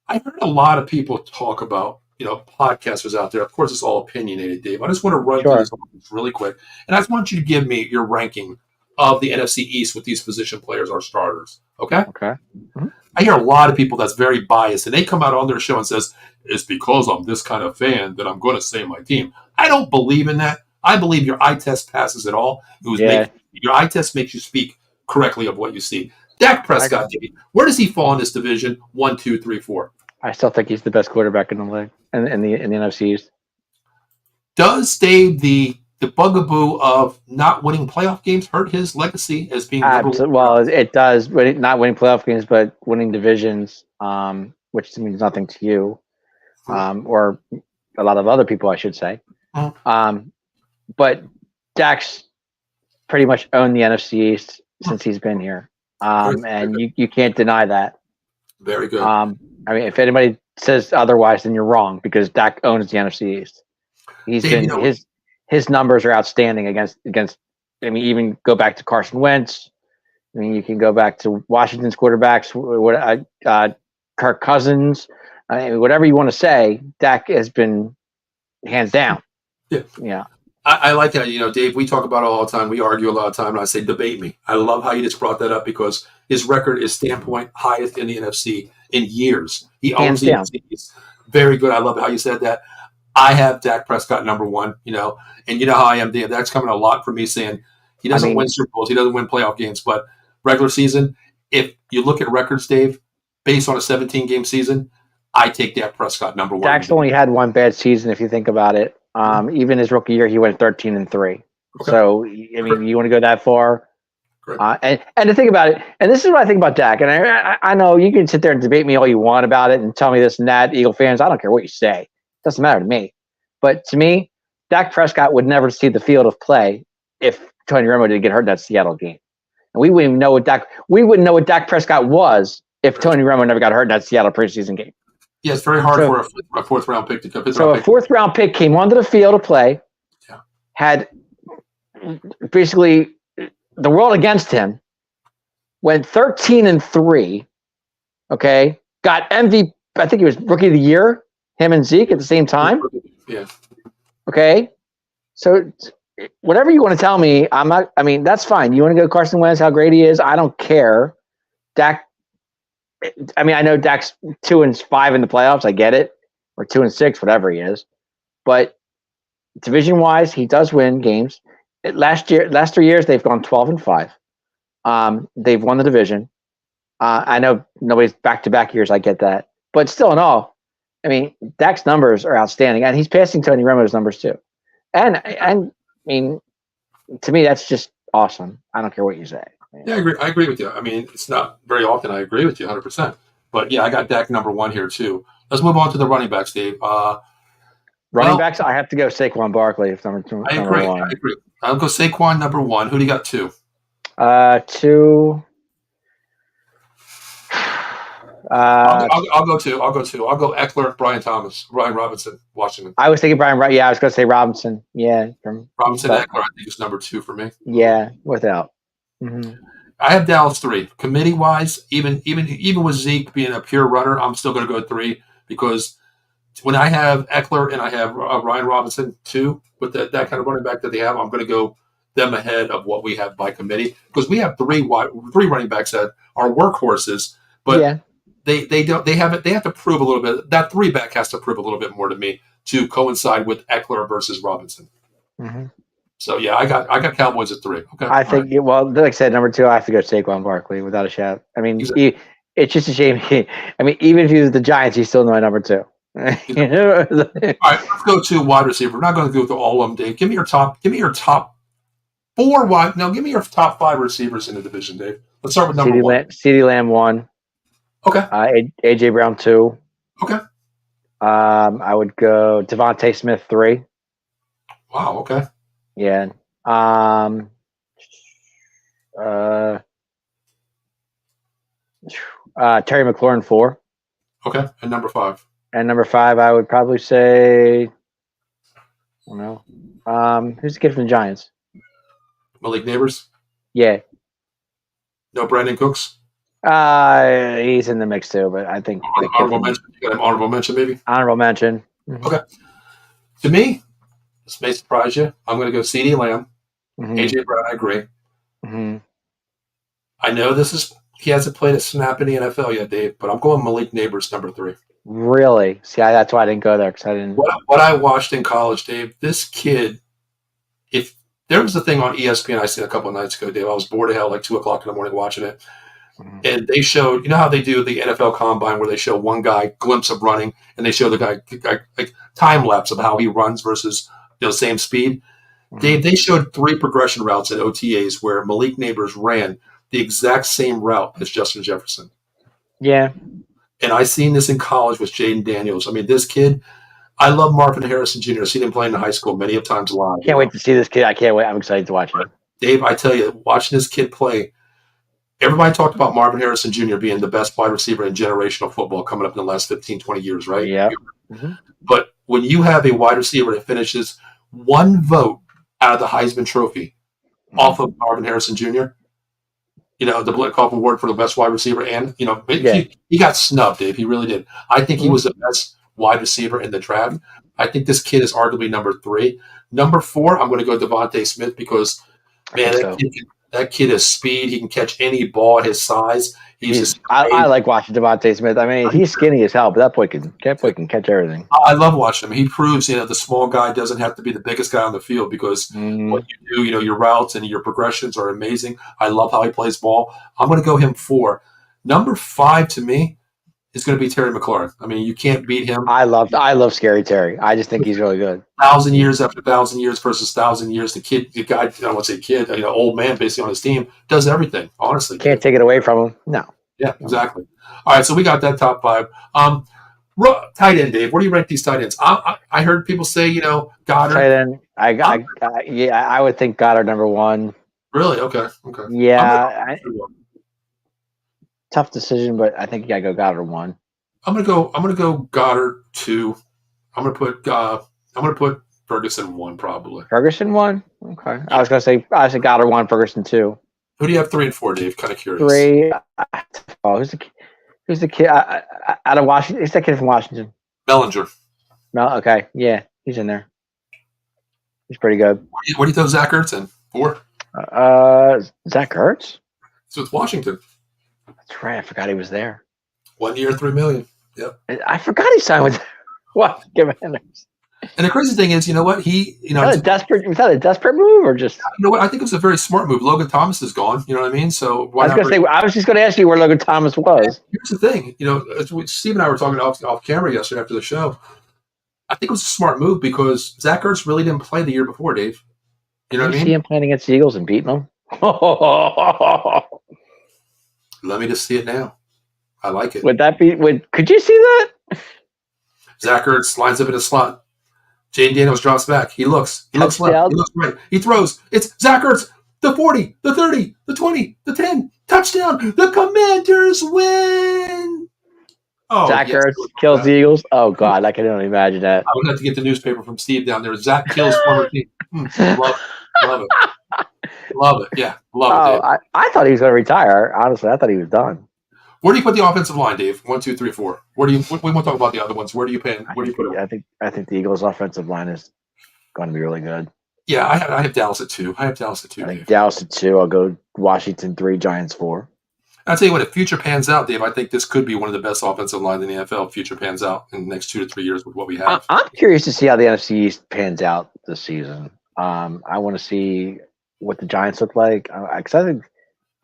I heard a lot of people talk about, podcasters out there. Of course, it's all opinionated, Dave. I just want to run through this really quick. And I just want you to give me your ranking of the NFC East with these position players, our starters. Okay? Okay. Mm-hmm. I hear a lot of people that's very biased, and they come out on their show and says, it's because I'm this kind of fan that I'm going to say my team. I don't believe in that. I believe your eye test passes it all. Your eye test makes you speak correctly of what you see. Dak Prescott, where does he fall in this division? 1, 2, 3, 4. I still think he's the best quarterback in the league in the NFC East. Does Dave the bugaboo of not winning playoff games hurt his legacy as being number one? Well, it does, but not winning playoff games, but winning divisions, which means nothing to you, or a lot of other people, I should say. But Dak's pretty much owned the NFC East since he's been here, and you can't deny that. Very good. I mean, if anybody says otherwise, then you're wrong because Dak owns the NFC East. His numbers are outstanding against. I mean, even go back to Carson Wentz. I mean, you can go back to Washington's quarterbacks, Kirk Cousins. I mean, whatever you want to say, Dak has been hands down. Yeah. I like that. Dave, we talk about it all the time. We argue a lot of time, and I say, debate me. I love how you just brought that up because his record is standpoint highest in the NFC in years. He owns the NFC. Very good. I love how you said that. I have Dak Prescott number one, and you know how I am, Dave. That's coming a lot from me saying he doesn't win Super Bowls. He doesn't win playoff games, but regular season, if you look at records, Dave, based on a 17-game season, I take Dak Prescott number one. Dak's only had one bad season if you think about it. Even his rookie year, he went 13-3. Okay. So, I mean, you want to go that far? And to think about it, and this is what I think about Dak, and I know you can sit there and debate me all you want about it and tell me this and that, Eagle fans. I don't care what you say. It doesn't matter to me. But to me, Dak Prescott would never see the field of play if Tony Romo didn't get hurt in that Seattle game. And we wouldn't know what Dak Prescott was if Tony Romo never got hurt in that Seattle preseason game. Yeah, it's very hard for a fourth-round pick to come. A fourth-round pick came onto the field to play, had basically the world against him, went 13-3, okay, got MVP, I think he was Rookie of the Year, him and Zeke at the same time. Yeah. Okay, so whatever you want to tell me, that's fine. You want to go Carson Wentz, how great he is, I don't care. Dak, I mean, I know Dak's 2-5 in the playoffs. I get it, or 2-6, whatever he is. But division-wise, he does win games. Last 3 years, they've gone 12-5. They've won the division. I know nobody's back-to-back years. I get that, but still, in all, I mean, Dak's numbers are outstanding, and he's passing Tony Romo's numbers too. And I mean, to me, that's just awesome. I don't care what you say. Yeah, I agree with you. I mean, it's not very often I agree with you 100%. But, yeah, I got Dak number one here, too. Let's move on to the running backs, Dave. Running backs, I have to go Saquon Barkley if number two. I agree. I'll go Saquon number one. Who do you got two? Two. I'll go two. I'll go Eckler, Brian Robinson, Washington. I was thinking Brian. Yeah, I was going to say Robinson. Yeah, Robinson, Eckler. I think is number two for me. Yeah, without. Mm-hmm. I have Dallas 3. Committee wise, even with Zeke being a pure runner, I'm still going to go 3 because when I have Eckler and I have Ryan Robinson too, with that kind of running back that they have, I'm going to go them ahead of what we have by committee because we have three running backs that are workhorses, but Yeah. they don't they have to prove a little bit. That three back has to prove a little bit more to me to coincide with Eckler versus Robinson. Mm-hmm. So yeah, I got Cowboys at 3. Okay, I think, well, like I said, number 2, I have to go Saquon Barkley without a shout. I mean, exactly. it's just a shame. I mean, even if he was the Giants, he's still my number 2. Exactly. All right, let's go to wide receiver. We're not going to go through all of them, Dave. Give me your top 4 wide. No, give me your top 5 receivers in the division, Dave. Let's start with number 1. CeeDee Lamb 1. Okay. AJ Brown 2. Okay. I would go Devontae Smith 3. Wow. Okay. Yeah. Terry McLaurin 4. Okay. And number 5. And number 5, I would probably say, I don't know. Who's the kid from the Giants? Malik Neighbors. Yeah. No Brandon Cooks. He's in the mix too, but I think Honorable mention. You got an honorable mention, maybe. Honorable mention. Mm-hmm. Okay. To me, this may surprise you. I'm going to go CeeDee Lamb. Mm-hmm. AJ Brown. I agree. Mm-hmm. I know he hasn't played a snap in the NFL yet, Dave, but I'm going Malik Neighbors number 3. Really? See, that's why I didn't go there because I didn't. What I watched in college, Dave. This kid, if there was a thing on ESPN I seen a couple of nights ago, Dave. I was bored of hell like 2:00 in the morning watching it. Mm-hmm. And they showed, you know how they do the NFL Combine where they show one guy glimpse of running and they show the guy like time lapse of how he runs versus same speed. Mm-hmm. They showed 3 progression routes at OTAs where Malik Neighbors ran the exact same route as Justin Jefferson. Yeah. And I seen this in college with Jaden Daniels. I mean, this kid, I love Marvin Harrison Jr. I've seen him play in high school many of times live. Can't wait to see this kid. I can't wait. I'm excited to watch him. Dave, I tell you, watching this kid play, everybody talked about Marvin Harrison Jr. being the best wide receiver in generational football coming up in the last 15, 20 years, right? Yeah. Mm-hmm. But when you have a wide receiver that finishes 1 vote out of the Heisman Trophy off of Marvin Harrison Jr., the Blitkoff Award for the best wide receiver, and, he got snubbed, Dave. He really did. I think he was the best wide receiver in the draft. I think this kid is arguably number 3. Number 4, I'm going to go Devontae Smith because, man, that kid has speed. He can catch any ball at his size. I like watching Devontae Smith. I mean, he's skinny as hell, but that boy can catch everything. I love watching him. He proves, the small guy doesn't have to be the biggest guy on the field because what you do, your routes and your progressions are amazing. I love how he plays ball. I'm going to go him 4. Number 5 to me is going to be Terry McLaurin. I mean, you can't beat him. I love Scary Terry. I just think he's really good. 1,000 years after 1,000 years versus 1,000 years. The guy, I don't want to say kid, old man basically on his team, does everything, honestly. Can't take it away from him. No. Yeah, exactly. All right, so we got that top 5. Tight end, Dave. Where do you rank these tight ends? I heard people say, Goddard. Tight end, I would think Goddard number 1. Really? Okay. Yeah. Tough decision, but I think you gotta go Goddard 1. I'm gonna go Goddard 2. I'm gonna put Ferguson 1 probably. Ferguson 1? Okay. I was gonna say Goddard 1, Ferguson 2. Who do you have 3 and 4, Dave? Kind of curious. 3. Oh, who's the kid out of Washington? Who's that kid from Washington? Bellinger. No, okay, yeah, he's in there. He's pretty good. What do you throw Zach Ertz in? 4? Zach Ertz? So it's Washington. That's right. I forgot he was there. 1 year, $3 million. Yep. I forgot he signed with what? Commanders. And the crazy thing is, you know what? Was that a desperate move or just? You know what? I think it was a very smart move. Logan Thomas is gone. You know what I mean? So I was just going to ask you where Logan Thomas was. Here's the thing. Steve and I were talking off camera yesterday after the show. I think it was a smart move because Zach Ertz really didn't play the year before, Dave. You know what I mean? See him playing against the Eagles and beating them? Let me just see it now. I like it. Could you see that? Zach Ertz lines up in a slot. Jaden Daniels drops back. He looks left. He looks right. He throws. It's Zach Ertz. The 40, the 30, the 20, the 10. Touchdown. The Commanders win. Oh, Zach Ertz kills the Eagles. Oh, God. I can only imagine that. I would have to get the newspaper from Steve down there. Zach kills former team. Love it. Love it. Yeah. Love it. I thought he was going to retire. Honestly, I thought he was done. Where do you put the offensive line, Dave? 1, 2, 3, 4. Where do you? We won't talk about the other ones. Where do you put them? I think the Eagles' offensive line is going to be really good. Yeah, I have Dallas at 2. I think Dave. Dallas at 2. I'll go Washington 3, Giants 4. I'll tell you what, if future pans out, Dave, I think this could be one of the best offensive lines in the NFL if future pans out in the next 2 to 3 years with what we have. I'm curious to see how the NFC East pans out this season. I want to see what the Giants look like.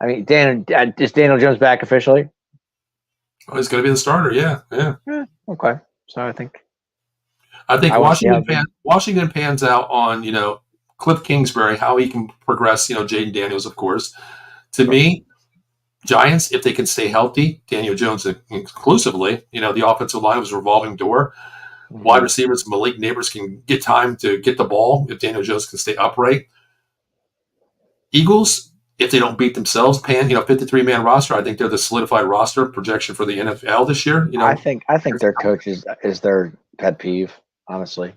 Is Daniel Jones back officially? Oh, he's going to be the starter, yeah. Okay. So I think Washington pans out on, Cliff Kingsbury, how he can progress, Jaden Daniels, of course. To me, Giants, if they can stay healthy, Daniel Jones exclusively, the offensive line was a revolving door. Mm-hmm. Wide receivers, Malik Neighbors can get time to get the ball if Daniel Jones can stay upright. Eagles, if they don't beat themselves, 53-man roster, I think they're the solidified roster projection for the NFL this year. I think their coach is their pet peeve, honestly.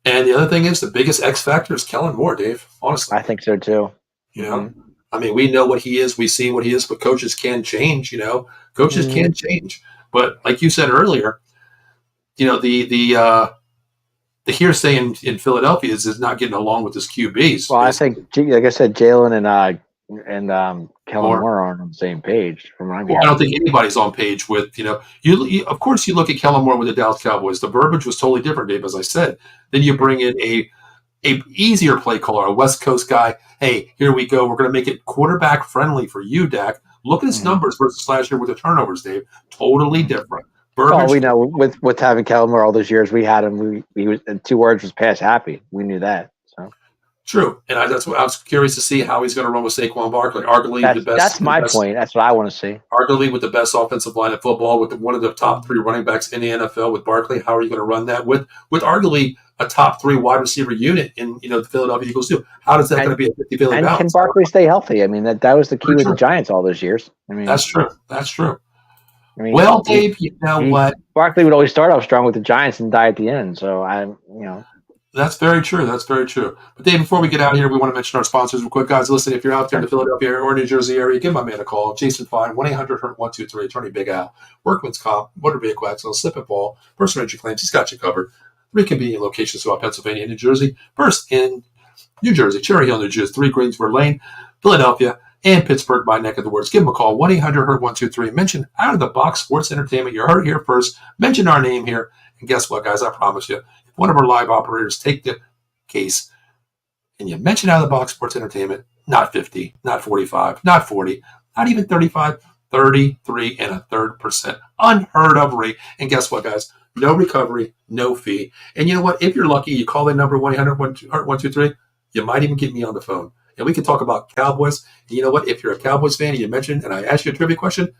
And the other thing is the biggest X factor is Kellen Moore, Dave, honestly. I think so too. Mm-hmm. I mean, we know what he is. We've seen what he is, but coaches can change, Coaches can change. But like you said earlier, the hearsay in Philadelphia is not getting along with his QBs. Well, I think, like I said, Jalen and Kellen Moore aren't on the same page. I don't think anybody's on page with, you of course you look at Kellen Moore with the Dallas Cowboys. The verbiage was totally different, Dave, as I said. Then you bring in a easier play caller, a West Coast guy. Hey, here we go. We're going to make it quarterback friendly for you, Dak. Look at his numbers versus last year with the turnovers, Dave. Totally different. We know with having Kellen Moore all those years, we had him. He was 2 words was pass happy. We knew that. So true, and that's what I was curious to see how he's going to run with Saquon Barkley. Arguably the best. That's my point. That's what I want to see. Arguably with the best offensive line in football, with one of the top 3 running backs in the NFL with Barkley. How are you going to run that with arguably a top 3 wide receiver unit in the Philadelphia Eagles too? How does that going to be a 50-50 balance? And can Barkley stay healthy? I mean, that was the key with the Giants all those years. I mean, that's true. I mean, well, Dave, you know what? Barkley would always start off strong with the Giants and die at the end. So That's very true. But Dave, before we get out of here, we want to mention our sponsors real quick, guys. Listen, if you're out there in the Philadelphia area or New Jersey area, give my man a call. Jason Fine, 1-800-HURT-123, Attorney Big Al, Workman's Comp, Motor Vehicle Accident, Slip and Fall, Personal Injury Claims. He's got you covered. 3 convenient locations throughout Pennsylvania and New Jersey. First in New Jersey, Cherry Hill, New Jersey, 3 Greensboro Lane, Philadelphia, and Pittsburgh, my neck of the woods. Give them a call, 1-800-HURT-123. Mention Out of the Box Sports Entertainment. You heard it here first. Mention our name here. And guess what, guys? I promise you, if one of our live operators take the case and you mention Out of the Box Sports Entertainment, not 50, not 45, not 40, not even 35, 33.33%. Unheard of rate. And guess what, guys? No recovery, no fee. And you know what? If you're lucky, you call that number 1-800-123, you might even get me on the phone. And we can talk about Cowboys. And you know what? If you're a Cowboys fan and you mentioned, and I ask you a trivia question,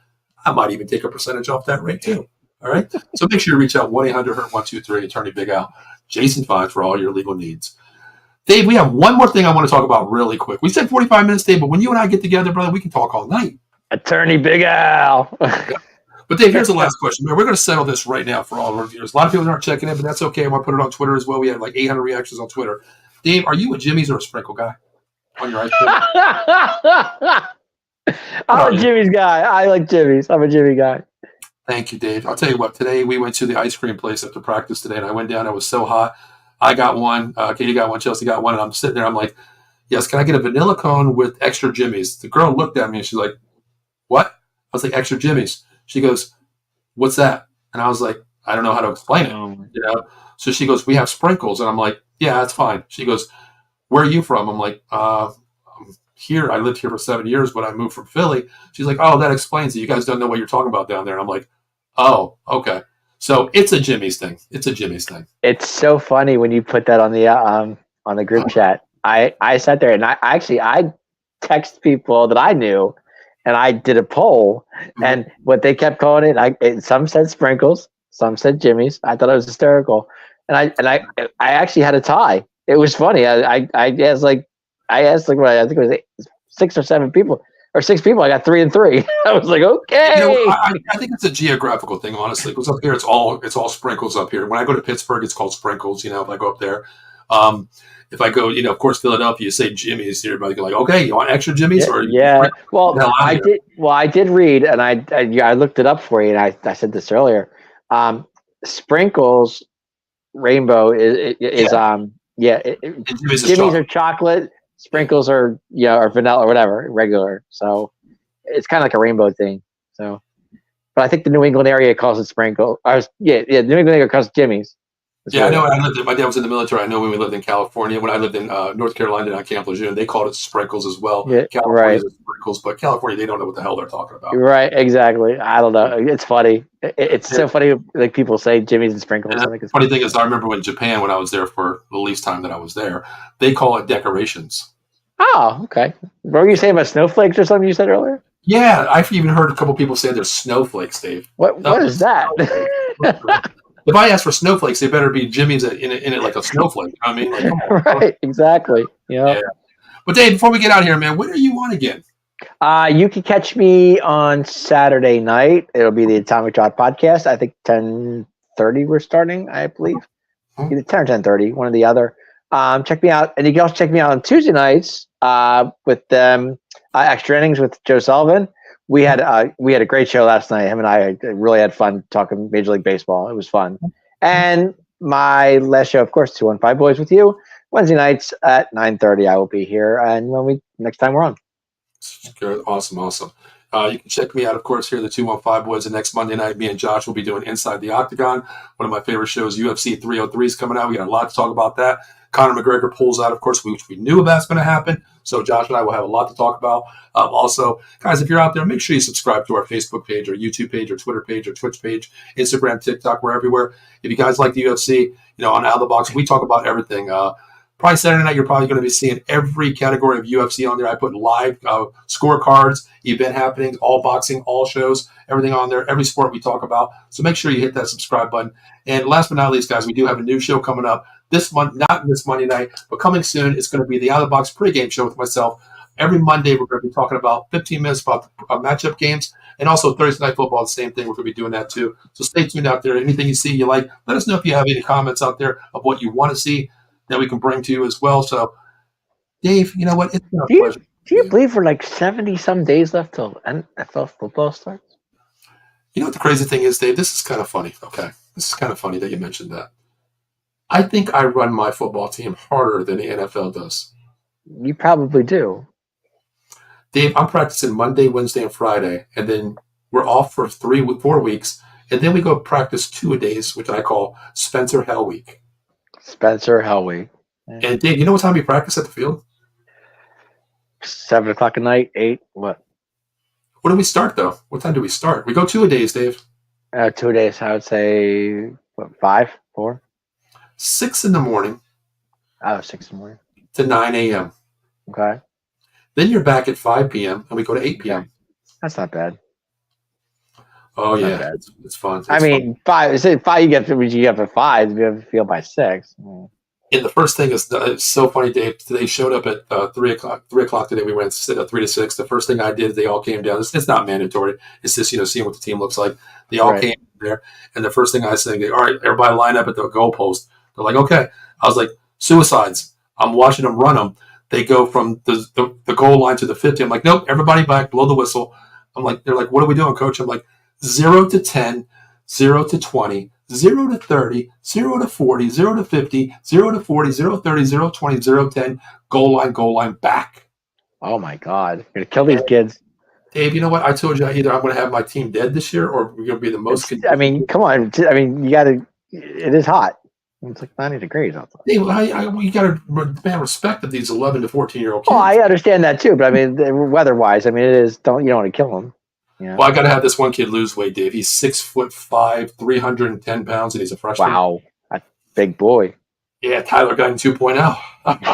I might even take a percentage off that rate too. All right? So make sure you reach out, 1-800-HURT-123, Attorney Big Al, Jason Fine for all your legal needs. Dave, we have one more thing I want to talk about really quick. We said 45 minutes, Dave, but when you and I get together, brother, we can talk all night. Attorney Big Al. Yeah. But Dave, here's the last question. We're going to settle this right now for all of our viewers. A lot of people aren't checking in, but that's okay. I'm going to put it on Twitter as well. We had like 800 reactions on Twitter. Dave, are you a Jimmy's or a Sprinkle guy on your ice cream? I'm a Jimmy's guy. I like Jimmy's. I'm a Jimmy guy. Thank you, Dave. I'll tell you what. Today we went to the ice cream place after practice today, and I went down. It was so hot. I got one. Katie got one. Chelsea got one. And I'm sitting there. I'm like, yes, can I get a vanilla cone with extra Jimmy's? The girl looked at me, and she's like, what? I was like, extra Jimmy's. She goes, what's that? And I was like, I don't know how to explain it. So she goes, we have sprinkles. And I'm like, yeah, that's fine. She goes, where are you from? I'm like, I'm here. I lived here for 7 years, but I moved from Philly. She's like, oh, that explains it. You guys don't know what you're talking about down there. And I'm like, oh, okay. So it's a Jimmy's thing. It's so funny when you put that on the group chat. I sat there and I text people that I knew, and I did a poll, and what they kept calling it, some said sprinkles, some said Jimmy's. I thought it was hysterical, and I actually had a tie. It was funny. I asked what I think it was 6 or 7 people. Or 6 people, I got 3 and 3. I was like, okay. I think it's a geographical thing, honestly. Because up here, it's all sprinkles up here. When I go to Pittsburgh, it's called sprinkles. If I go up there, Yeah. If I go, of course, Philadelphia, you say Jimmy's, everybody go like, okay, you want extra Jimmy's? Yeah. Or Yeah. Well, the hell out of here. I did read, and I looked it up for you, and I said this earlier. Sprinkles Rainbow is Jimmy's is Jimmy's are chocolate. chocolate, sprinkles are or vanilla or whatever, regular. So it's kind of like a rainbow thing. So, but I think the New England area calls it sprinkle. New England area calls it Jimmy's. Yeah, I know. My dad was in the military. I know when we lived in California. When I lived in North Carolina on Camp Lejeune, they called it sprinkles as well. Yeah, California's right. sprinkles, but California, they don't know what the hell they're talking about. Right, exactly. I don't know. It's funny. It's so funny. Like people say Jimmy's and sprinkles. And I think the it's funny thing is, I remember when Japan, when I was there for the least time that I was there, they call it decorations. Oh, okay. What were you saying about snowflakes or something you said earlier? Yeah, I've even heard a couple people say there's snowflakes, Dave. What is that? If I ask for snowflakes, they better be Jimmy's in it like a snowflake. You know what I mean? Like, come on. Right, exactly. Yeah. But Dave, before we get out of here, man, when are you on again? You can catch me on Saturday night. It'll be the Atomic Drop podcast. I think 10:30 we're starting, I believe. Either 10 or 10:30, one or the other. Check me out. And you can also check me out on Tuesday nights with Extra Innings with Joe Sullivan. We had a great show last night. Him and I really had fun talking Major League Baseball. It was fun. And my last show, of course, 215 Boys with you. Wednesday nights at 9:30 I will be here. And next time we're on. Good. Awesome. You can check me out, of course, here, the 215 Boys. And next Monday night, me and Josh will be doing Inside the Octagon. One of my favorite shows, UFC 303 is coming out. We got a lot to talk about that. Conor McGregor pulls out, of course, which we knew that's going to happen. So Josh and I will have a lot to talk about. Also, guys, if you're out there, make sure you subscribe to our Facebook page, or YouTube page, or Twitter page, or Twitch page, Instagram, TikTok, we're everywhere. If you guys like the UFC, on Out of the Box, we talk about everything. Probably Saturday night, you're probably going to be seeing every category of UFC on there. I put live scorecards, event happenings, all boxing, all shows, everything on there, every sport we talk about. So make sure you hit that subscribe button. And last but not least, guys, we do have a new show coming up this month, not this Monday night, but coming soon. It's going to be the Out of the Box pregame show with myself. Every Monday, we're going to be talking about 15 minutes about matchup games, and also Thursday Night Football, the same thing. We're going to be doing that too. So stay tuned out there. Anything you see you like, let us know if you have any comments out there of what you want to see that we can bring to you as well. So, Dave, you know what? It's been a pleasure. Do you believe we're like 70-some days left till NFL football starts? You know what the crazy thing is, Dave? This is kind of funny. Okay. This is kind of funny that you mentioned that. I think I run my football team harder than the NFL does. You probably do. Dave, I'm practicing Monday, Wednesday, and Friday, and then we're off for 4 weeks, and then we go practice 2 days, which I call Spencer Hell Week. Spencer Hell Week. And Dave, you know what time we practice at the field? 7 o'clock at night, 8, what? What do we start, though? What time do we start? We go 2 days, Dave. 2 days, I would say, 5, 4? 6 in the morning. Oh, 6 in the morning. To 9 a.m. Okay. Then you're back at 5 p.m. and we go to 8 p.m. Yeah. That's not bad. Oh, yeah. It's fun. I mean, 5. Is it 5? You get at 5. You have to feel by 6. And the first thing is, it's so funny, Dave. They showed up at 3 o'clock. 3 o'clock today. We went 3 to 6. The first thing I did, they all came down. It's not mandatory. It's just, seeing what the team looks like. They all came there. And the first thing I said, all right, everybody line up at the goalpost. They're like, okay. I was like, suicides. I'm watching them run them. They go from the goal line to the 50. I'm like, nope, everybody back, blow the whistle. I'm like, they're like, what are we doing, coach? I'm like, 0 to 10, 0 to 20, 0 to 30, 0 to 40, 0 to 50, 0 to 40, 0 to 30, 0 to 20, 0 to 10, goal line, back. Oh, my God. You're going to kill these kids. Dave, you know what? I told you either I'm going to have my team dead this year or we're going to be the most. I mean, come on. I mean, you got to – it is hot. It's like 90 degrees outside. Hey, you got to demand respect of these 11 to 14-year-old kids. Oh, I understand that too, but I mean, weather-wise, I mean, it is. You don't want to kill them. Yeah. Well, I got to have this one kid lose weight, Dave. He's 6'5", 310 pounds, and he's a freshman. Wow, that's a big boy. Yeah, Tyler Guyton 2.0.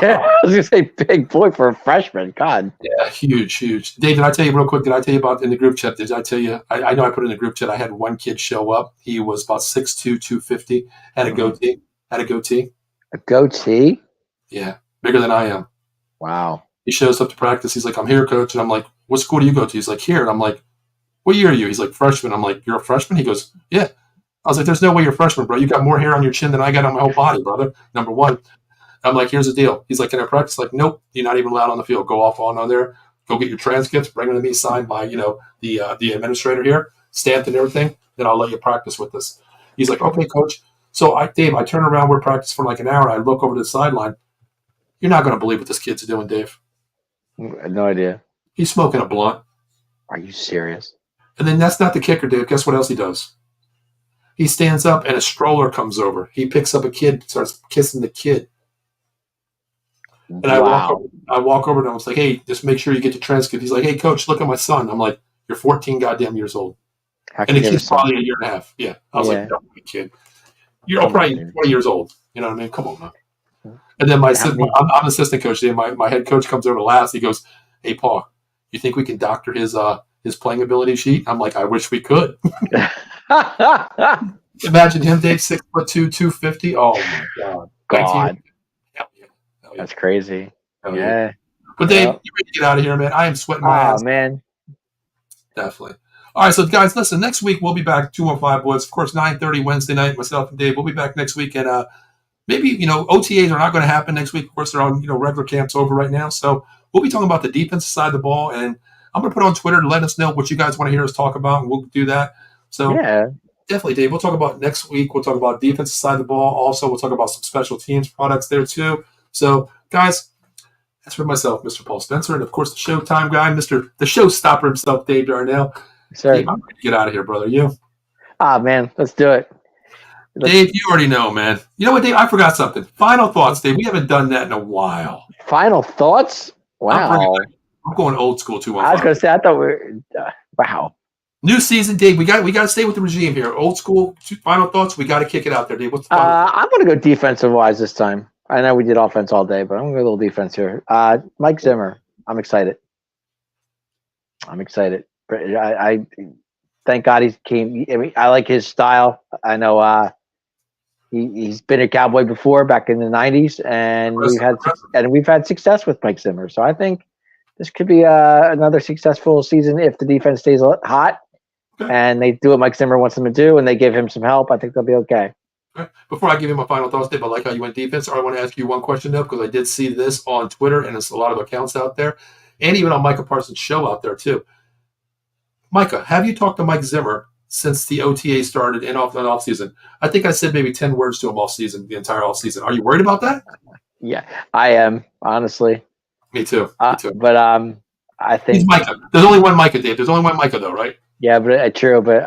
Yeah, I was gonna say big boy for a freshman. God. Yeah, huge. Dave, did I tell you real quick? Did I tell you about in the group chat? Did I tell you? I know I put in the group chat. I had one kid show up. He was about 6'2", 250. Had a goatee. A goatee? Yeah, bigger than I am. Wow. He shows up to practice. He's like, I'm here, coach. And I'm like, what school do you go to? He's like, here. And I'm like, what year are you? He's like, freshman. I'm like, you're a freshman? He goes, yeah. I was like, there's no way you're a freshman, bro. You got more hair on your chin than I got on my whole body, brother. Number one. I'm like, here's the deal. He's like, can I practice? Like, nope, you're not even allowed on the field. Go off on there. Go get your transcripts. Bring them to me, signed by the administrator here, stamped and everything. Then I'll let you practice with this. He's like, okay, coach. So Dave, I turn around. We're practicing for like an hour. And I look over to the sideline. You're not going to believe what this kid's doing, Dave. No idea. He's smoking a blunt. Are you serious? And then that's not the kicker, Dave. Guess what else he does? He stands up and a stroller comes over. He picks up a kid, starts kissing the kid. And I walk over to him. I was like, hey, just make sure you get your transcript. He's like, hey, coach, look at my son. I'm like, you're 14 goddamn years old. And the kid's probably a year and a half. Yeah. I was like, no, kid. You're probably 20 years old. You know what I mean? Come on, man. And then I'm assistant coach. Then my head coach comes over last. He goes, hey, Paul, you think we can doctor his playing ability sheet? I'm like, I wish we could. Imagine him, Dave, 6'2", 250. Oh, my God. God. That's crazy. Yeah. But Dave, you ready to get out of here, man? I am sweating my ass. Oh, man. Definitely. All right, so guys, listen, next week we'll be back, 215 Boys. Of course, 9:30 Wednesday night, myself and Dave. We'll be back next week. And maybe, OTAs are not going to happen next week. Of course, they're on, regular camps over right now. So we'll be talking about the defensive side of the ball. And I'm going to put on Twitter to let us know what you guys want to hear us talk about, and we'll do that. So definitely, Dave, we'll talk about next week. We'll talk about defensive side of the ball. Also, we'll talk about some special teams products there, too. So, guys, that's for myself, Mr. Paul Spencer, and, of course, the Showtime guy, the showstopper himself, Dave Darnell. Sir. Dave, I'm ready to get out of here, brother. You? Man, let's do it. Dave, you already know, man. You know what, Dave? I forgot something. Final thoughts, Dave. We haven't done that in a while. Final thoughts? Wow. I'm going old school, 215. I was going to say, I thought we were wow. New season, Dave. We got to stay with the regime here. Old school, final thoughts. We got to kick it out there, Dave. What's the I'm going to go defensive-wise this time. I know we did offense all day, but I'm going to go a little defense here. Mike Zimmer. I'm excited. I thank God he came. I mean, I like his style. I know he's been a Cowboy before back in the 90s, and we've had success with Mike Zimmer. So I think this could be another successful season if the defense stays hot and they do what Mike Zimmer wants them to do, and they give him some help. I think they'll be okay. Before I give you my final thoughts, Dave, I like how you went defense. I want to ask you one question, though, because I did see this on Twitter, and it's a lot of accounts out there, and even on Micah Parsons' show out there, too. Micah, have you talked to Mike Zimmer since the OTA started and off season? I think I said maybe 10 words to him all season, the entire off season. Are you worried about that? Yeah, I am, honestly. Me too. But I think he's Micah. There's only one Micah, Dave. There's only one Micah, though, right? Yeah, but true. But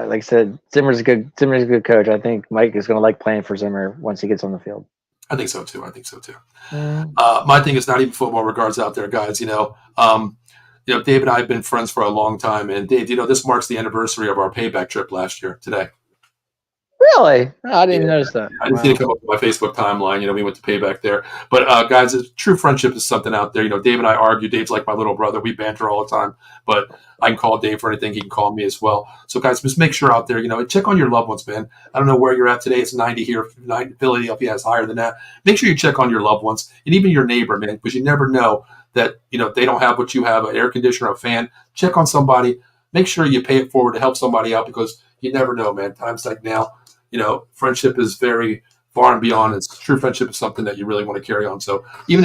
like I said, Zimmer's a good coach. I think Mike is going to like playing for Zimmer once he gets on the field. I think so too. My thing is not even football regards out there, guys. Dave and I have been friends for a long time, and Dave, this marks the anniversary of our payback trip last year today. Really? No, I didn't notice that. I didn't see it come up on my Facebook timeline. We went to payback there. But, guys, true friendship is something out there. Dave and I argue. Dave's like my little brother. We banter all the time. But I can call Dave for anything. He can call me as well. So, guys, just make sure out there, check on your loved ones, man. I don't know where you're at today. It's 90 here. Philadelphia is higher than that. Make sure you check on your loved ones and even your neighbor, man, because you never know that, they don't have what you have, an air conditioner, a fan. Check on somebody. Make sure you pay it forward to help somebody out because you never know, man. Times like now, friendship is very far and beyond. It's true friendship is something that you really want to carry on. So even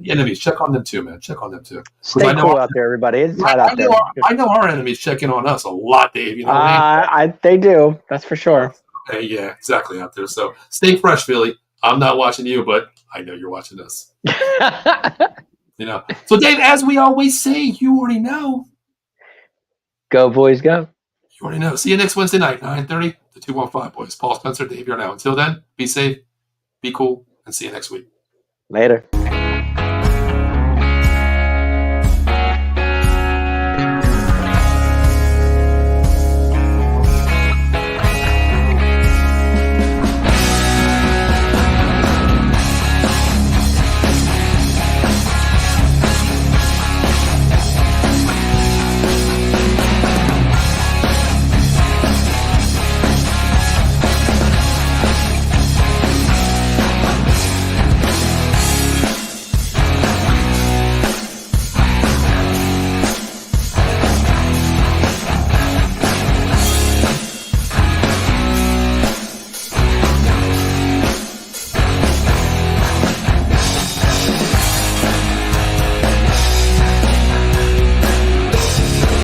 enemies, check on them too, man. Check on them too. Stay cool out there, everybody. It's hot out there. I know our enemies check in on us a lot, Dave. They do. That's for sure. Okay, yeah, exactly out there. So stay fresh, Philly. I'm not watching you, but I know you're watching us. So Dave, as we always say, you already know. Go, boys, go. You already know. See you next Wednesday night, 9:30, the 215 Boys. Paul Spencer, Dave Yarnell. Until then, be safe, be cool, and see you next week. Later.